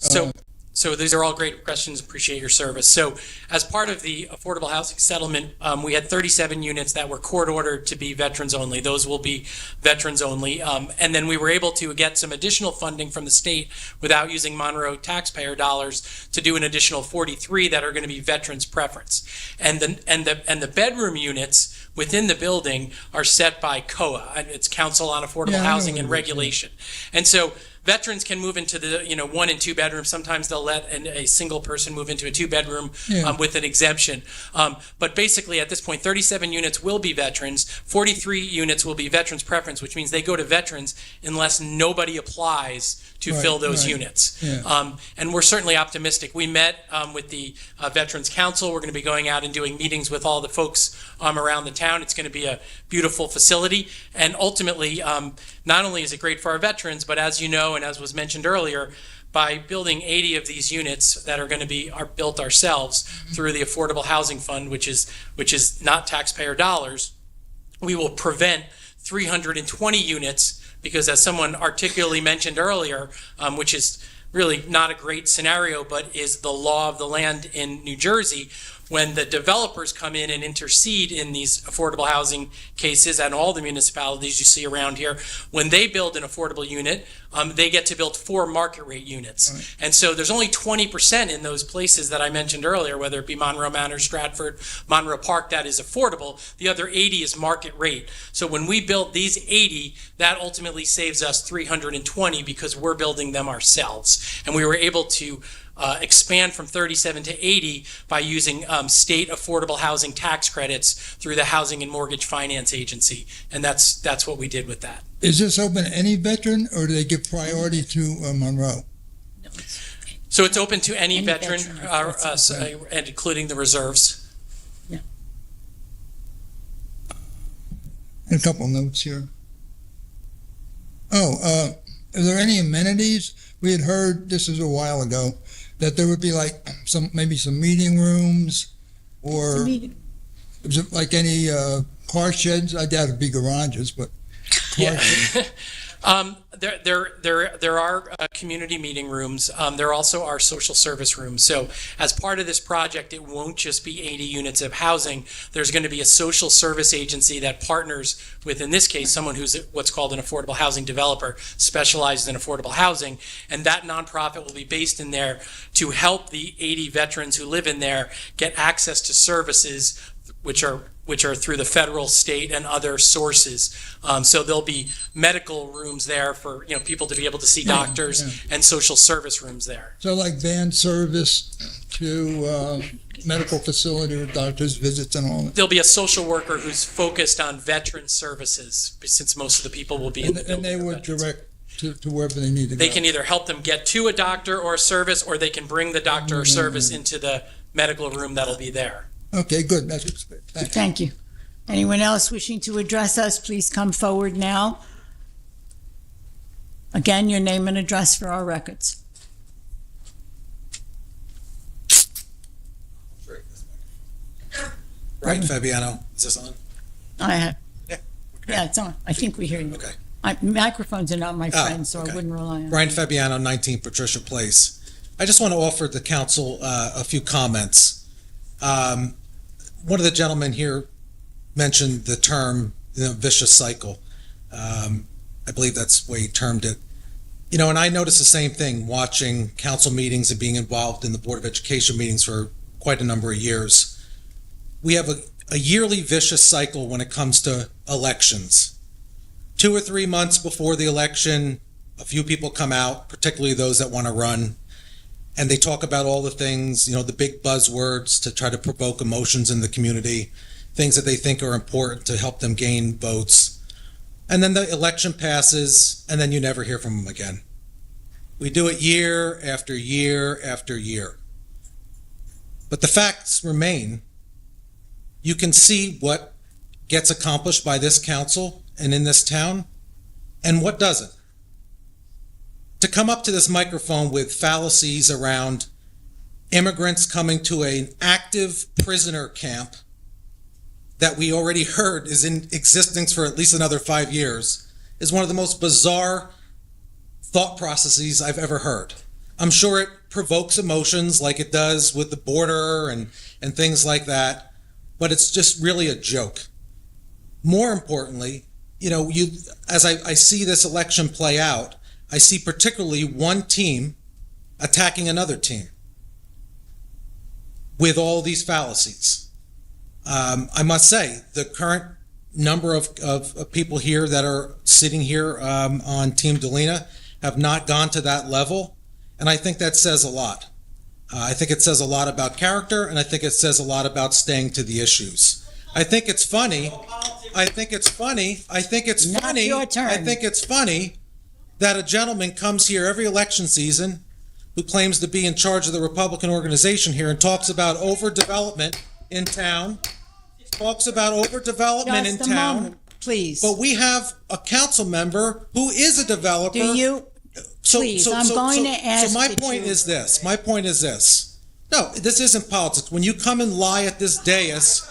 So these are all great questions. Appreciate your service. So as part of the affordable housing settlement, we had 37 units that were court ordered to be veterans only. Those will be veterans only. And then we were able to get some additional funding from the state without using Monroe taxpayer dollars to do an additional 43 that are going to be veterans preference. And the bedroom units within the building are set by COA. It's Council on Affordable Housing and Regulation. And so veterans can move into the 1 and 2 bedrooms. Sometimes they'll let a single person move into a 2-bedroom with an exemption. But basically, at this point, 37 units will be veterans. 43 units will be veterans preference, which means they go to veterans unless nobody applies to fill those units. Yeah. And we're certainly optimistic. We met with the Veterans Council. We're going to be going out and doing meetings with all the folks around the town. It's going to be a beautiful facility. And ultimately, not only is it great for our veterans, but as you know, and as was mentioned earlier, by building 80 of these units that are going to be built ourselves through the Affordable Housing Fund, which is not taxpayer dollars, we will prevent 320 units, because as someone articulately mentioned earlier, which is really not a great scenario, but is the law of the land in New Jersey, when the developers come in and intercede in these affordable housing cases, and all the municipalities you see around here, when they build an affordable unit, they get to build 4 market rate units. Right. And so there's only 20% in those places that I mentioned earlier, whether it be Monroe Manor, Stratford, Monroe Park, that is affordable. The other 80 is market rate. So when we build these 80, that ultimately saves us 320 because we're building them ourselves. And we were able to expand from 37 to 80 by using state affordable housing tax credits through the Housing and Mortgage Finance Agency, and that's what we did with that. Is this open to any veteran, or do they give priority to Monroe? So it's open to any veteran, and including the reserves. Yeah. A couple notes here. Are there any amenities? We had heard, this was a while ago, that there would be like some meeting rooms or Is it like any car sheds? I doubt it'd be garages, but car sheds. There are community meeting rooms. There also are social service rooms. So as part of this project, it won't just be 80 units of housing. There's going to be a social service agency that partners with, in this case, someone who's what's called an affordable housing developer, specialized in affordable housing. And that nonprofit will be based in there to help the 80 veterans who live in there get access to services which are through the federal, state, and other sources. So there'll be medical rooms there for people to be able to see doctors, and social service rooms there. So like van service to medical facility or doctor's visits and all that? There'll be a social worker who's focused on veteran services, since most of the people will be in the building. And they would direct to wherever they need to go? They can either help them get to a doctor or a service, or they can bring the doctor or service into the medical room that'll be there. Okay, good. That's good. Thank you. Anyone else wishing to address us, please come forward now. Again, your name and address for our records. Brian Fabiano, is this on? I have. Yeah. Yeah, it's on. I think we hear you. Okay. Microphones are not my friend, so okay. I wouldn't rely on Brian Fabiano, 19 Patricia Place. I just want to offer the council a few comments. One of the gentlemen here mentioned the term vicious cycle. I believe that's the way he termed it. And I noticed the same thing watching council meetings and being involved in the Board of Education meetings for quite a number of years. We have a yearly vicious cycle when it comes to elections. 2 or 3 months before the election, a few people come out, particularly those that want to run, and they talk about all the things, the big buzzwords to try to provoke emotions in the community, things that they think are important to help them gain votes. And then the election passes, and then you never hear from them again. We do it year after year after year. But the facts remain. You can see what gets accomplished by this council and in this town, and what doesn't. To come up to this microphone with fallacies around immigrants coming to an active prisoner camp that we already heard is in existence for at least another 5 years is one of the most bizarre thought processes I've ever heard. I'm sure it provokes emotions like it does with the border and things like that, but it's just really a joke. More importantly, as I see this election play out, I see particularly one team attacking another team with all these fallacies. I must say, the current number of people here that are sitting here on Team Delina have not gone to that level, and I think that says a lot. I think it says a lot about character, and I think it says a lot about staying to the issues. I think it's funny that a gentleman comes here every election season who claims to be in charge of the Republican organization here and talks about overdevelopment in town. Just a moment, please. But we have a council member who is a developer. Do you? Please, I'm going to ask. So my point is this. No, this isn't politics. When you come and lie at this dais,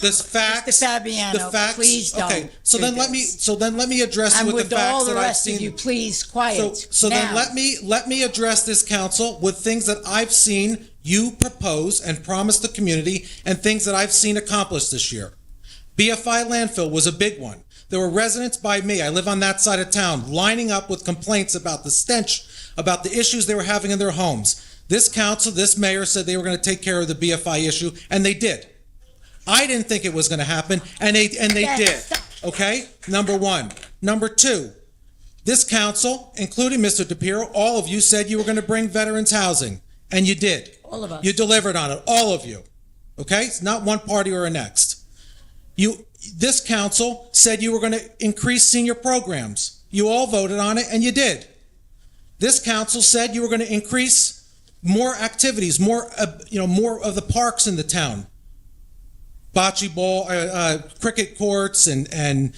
this facts. Mr. Fabiano, the facts. please don't. Okay, so then let me address And with the with all facts the that I've rest seen. of you, please, quiet. So then let me address this council with things that I've seen you propose and promise the community, and things that I've seen accomplished this year. BFI landfill was a big one. There were residents by me, I live on that side of town, lining up with complaints about the stench, about the issues they were having in their homes. This council, this mayor said they were going to take care of the BFI issue, and they did. I didn't think it was going to happen, and they did. Okay? Number one. Number two, this council, including Mr. DePiero, all of you said you were going to bring veterans housing, and you did. All of us. You delivered on it, all of you. Okay? It's not one party or a next. This council said you were going to increase senior programs. You all voted on it, and you did. This council said you were going to increase more activities, more of the parks in the town. Bocce ball, cricket courts, and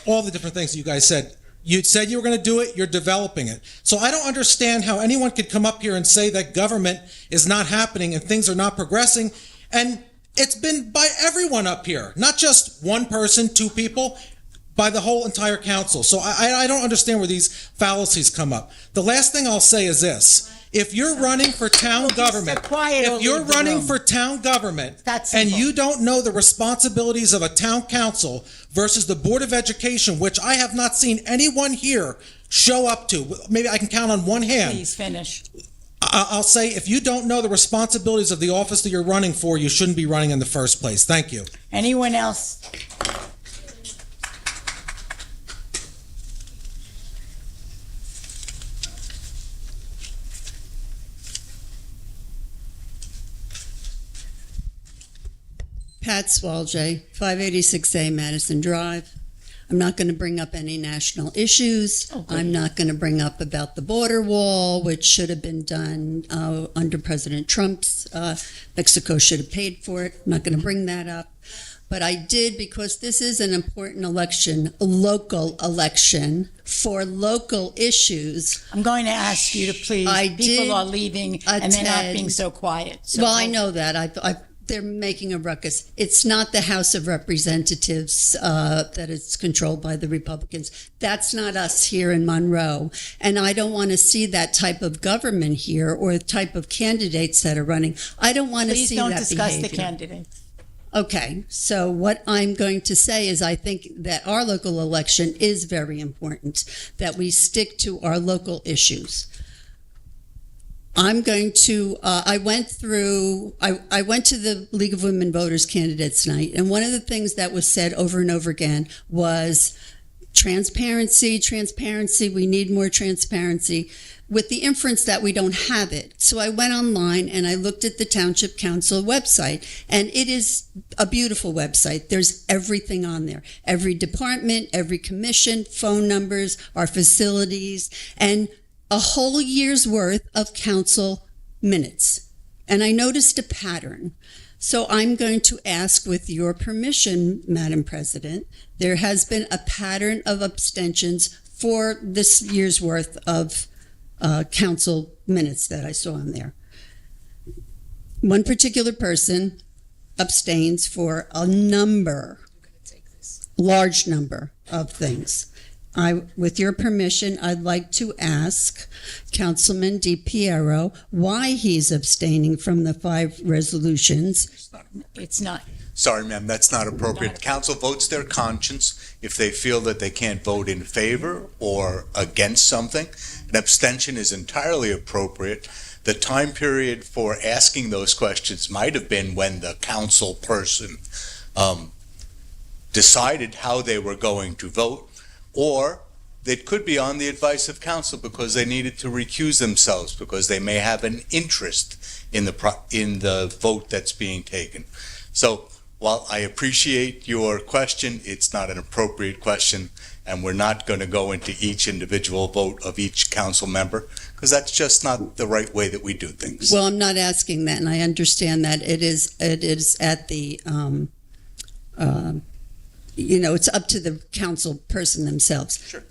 all the different things that you guys said You said you were going to do it. You're developing it. So I don't understand how anyone could come up here and say that government is not happening and things are not progressing. And it's been by everyone up here, not just one person, two people, by the whole entire council. So I don't understand where these fallacies come up. The last thing I'll say is this. If you're running for town government, and you don't know the responsibilities of a town council versus the Board of Education, which I have not seen anyone here show up to, maybe I can count on one hand. Please finish. I'll say if you don't know the responsibilities of the office that you're running for, you shouldn't be running in the first place. Thank you. Anyone else? Pat Swalje, 586A Madison Drive. I'm not going to bring up any national issues. I'm not going to bring up about the border wall, which should have been done under President Trump's. Mexico should have paid for it. I'm not going to bring that up. But I did because this is an important election, a local election for local issues. I'm going to ask you to please. People are leaving and they're not being so quiet. So well, I know that. They're making a ruckus. It's not the House of Representatives that is controlled by the Republicans. That's not us here in Monroe. And I don't want to see that type of government here or the type of candidates that are running. I don't want to see that behavior. Please don't discuss the candidates. Okay, so what I'm going to say is I think that our local election is very important, that we stick to our local issues. I'm going to, I went to the League of Women Voters candidates night, and one of the things that was said over and over again was transparency, we need more transparency, with the inference that we don't have it. So I went online and I looked at the Township Council website, and it is a beautiful website. There's everything on there. Every department, every commission, phone numbers, our facilities, and a whole year's worth of council minutes. And I noticed a pattern. So I'm going to ask, with your permission, Madam President, there has been a pattern of abstentions for this year's worth of council minutes that I saw on there. One particular person abstains for a large number of things. With your permission, I'd like to ask Councilman DiPiero why he's abstaining from the 5 resolutions. It's not. Sorry, ma'am, that's not appropriate. Council votes their conscience. If they feel that they can't vote in favor or against something, an abstention is entirely appropriate. The time period for asking those questions might have been when the council person decided how they were going to vote, or it could be on the advice of council because they needed to recuse themselves because they may have an interest in the vote that's being taken. So while I appreciate your question, it's not an appropriate question, and we're not going to go into each individual vote of each council member because that's just not the right way that we do things. Well, I'm not asking that, and I understand that it is at the it's up to the council person themselves. Sure.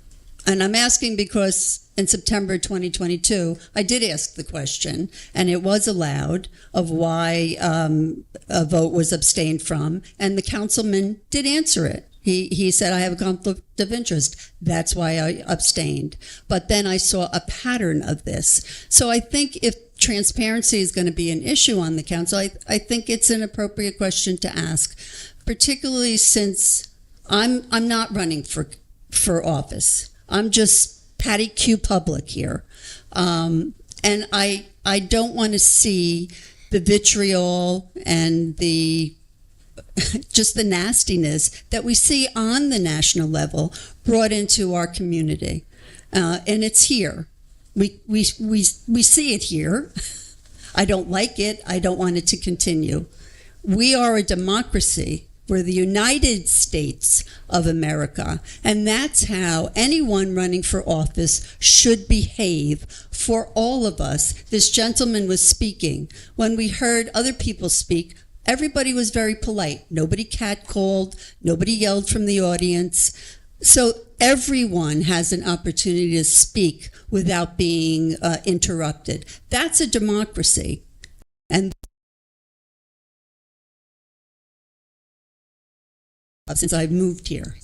And I'm asking because in September 2022, I did ask the question, and it was allowed, of why a vote was abstained from, and the councilman did answer it. He said, I have a conflict of interest. That's why I abstained. But then I saw a pattern of this. So I think if transparency is going to be an issue on the council, I think it's an appropriate question to ask, particularly since I'm not running for office. I'm just Patty Q Public here. And I don't want to see the vitriol and the just the nastiness that we see on the national level brought into our community. And it's here. We see it here. I don't like it. I don't want it to continue. We are a democracy. We're the United States of America, and that's how anyone running for office should behave for all of us. This gentleman was speaking. When we heard other people speak, everybody was very polite. Nobody catcalled, nobody yelled from the audience. So everyone has an opportunity to speak without being interrupted. That's a democracy. And since I've moved here.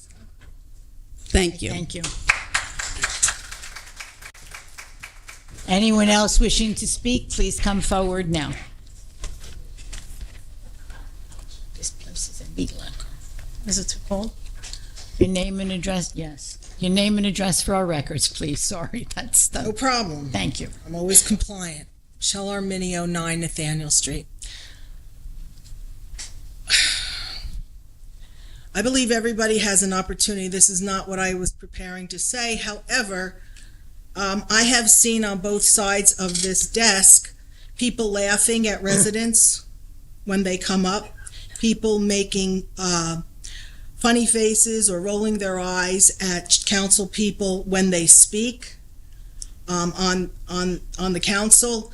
Thank you. Thank you. Anyone else wishing to speak, please come forward now. This place is a meat locker. Is it too cold? Your name and address, yes. Your name and address for our records, please. Sorry, that's the... No problem. Thank you. I'm always compliant. Michelle Arminio, 9 Nathaniel Street. I believe everybody has an opportunity. This is not what I was preparing to say. However, I have seen on both sides of this desk people laughing at residents when they come up, people making funny faces or rolling their eyes at council people when they speak on the council.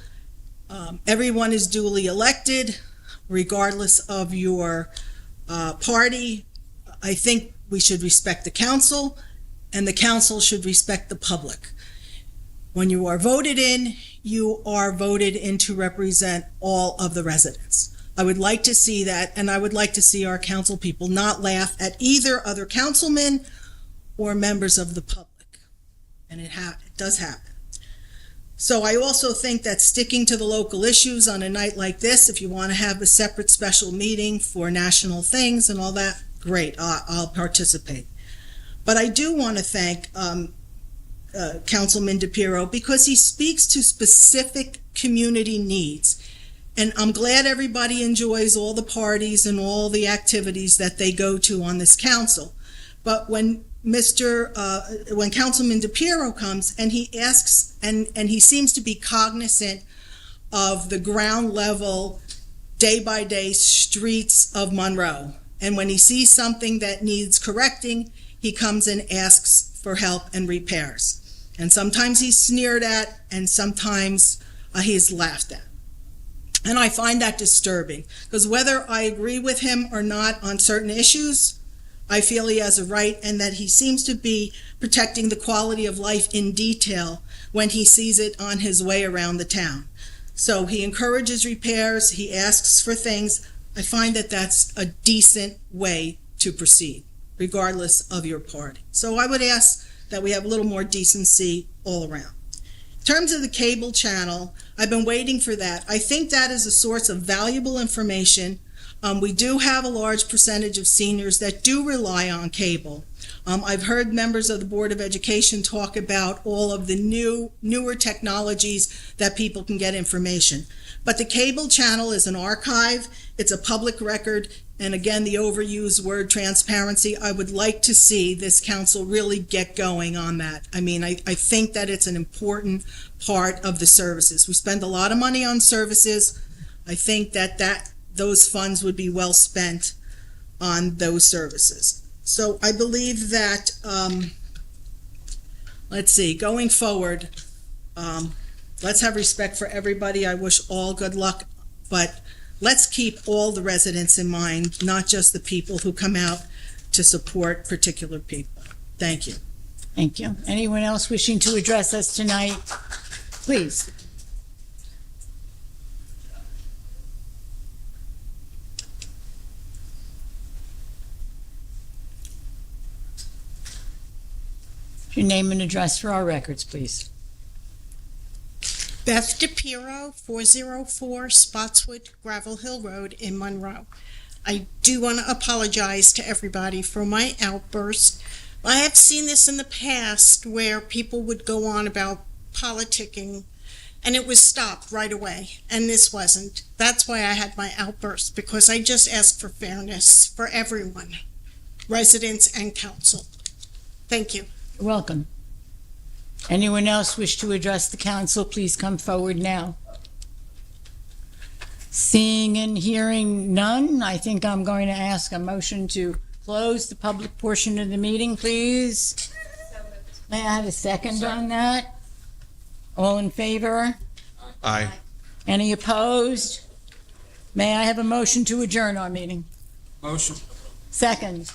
Everyone is duly elected, regardless of your party. I think we should respect the council, and the council should respect the public. When you are voted in, you are voted in to represent all of the residents. I would like to see that, and I would like to see our council people not laugh at either other councilmen or members of the public. And it does happen. So I also think that sticking to the local issues on a night like this, if you want to have a separate special meeting for national things and all that, great, I'll participate. But I do want to thank Councilman DePiero because he speaks to specific community needs. And I'm glad everybody enjoys all the parties and all the activities that they go to on this council. But when when Councilman DePiero comes and he asks, and he seems to be cognizant of the ground level, day-by-day streets of Monroe. And when he sees something that needs correcting, he comes and asks for help and repairs. And sometimes he's sneered at, and sometimes he's laughed at. And I find that disturbing, because whether I agree with him or not on certain issues, I feel he has a right, and that he seems to be protecting the quality of life in detail when he sees it on his way around the town. So he encourages repairs, he asks for things. I find that that's a decent way to proceed, regardless of your party. So I would ask that we have a little more decency all around. In terms of the cable channel, I've been waiting for that. I think that is a source of valuable information. We do have a large percentage of seniors that do rely on cable. I've heard members of the Board of Education talk about all of the newer technologies that people can get information. But the cable channel is an archive, it's a public record, and again, the overused word transparency, I would like to see this council really get going on that. I mean, I think that it's an important part of the services. We spend a lot of money on services. I think that those funds would be well spent on those services. So I believe that, let's see, going forward, let's have respect for everybody. I wish all good luck, but let's keep all the residents in mind, not just the people who come out to support particular people. Thank you. Thank you. Anyone else wishing to address us tonight? Please. Your name and address for our records, please. Beth DePiero, 404 Spotswood Gravel Hill Road in Monroe. I do want to apologize to everybody for my outburst. I have seen this in the past where people would go on about politicking and it was stopped right away, and this wasn't. That's why I had my outburst, because I just asked for fairness for everyone, residents and council. Thank you. You're welcome. Anyone else wish to address the council, please come forward now. Seeing and hearing none, I think I'm going to ask a motion to close the public portion of the meeting, please. May I have a second on that? All in favor? Aye. Any opposed? May I have a motion to adjourn our meeting? Motion. Second.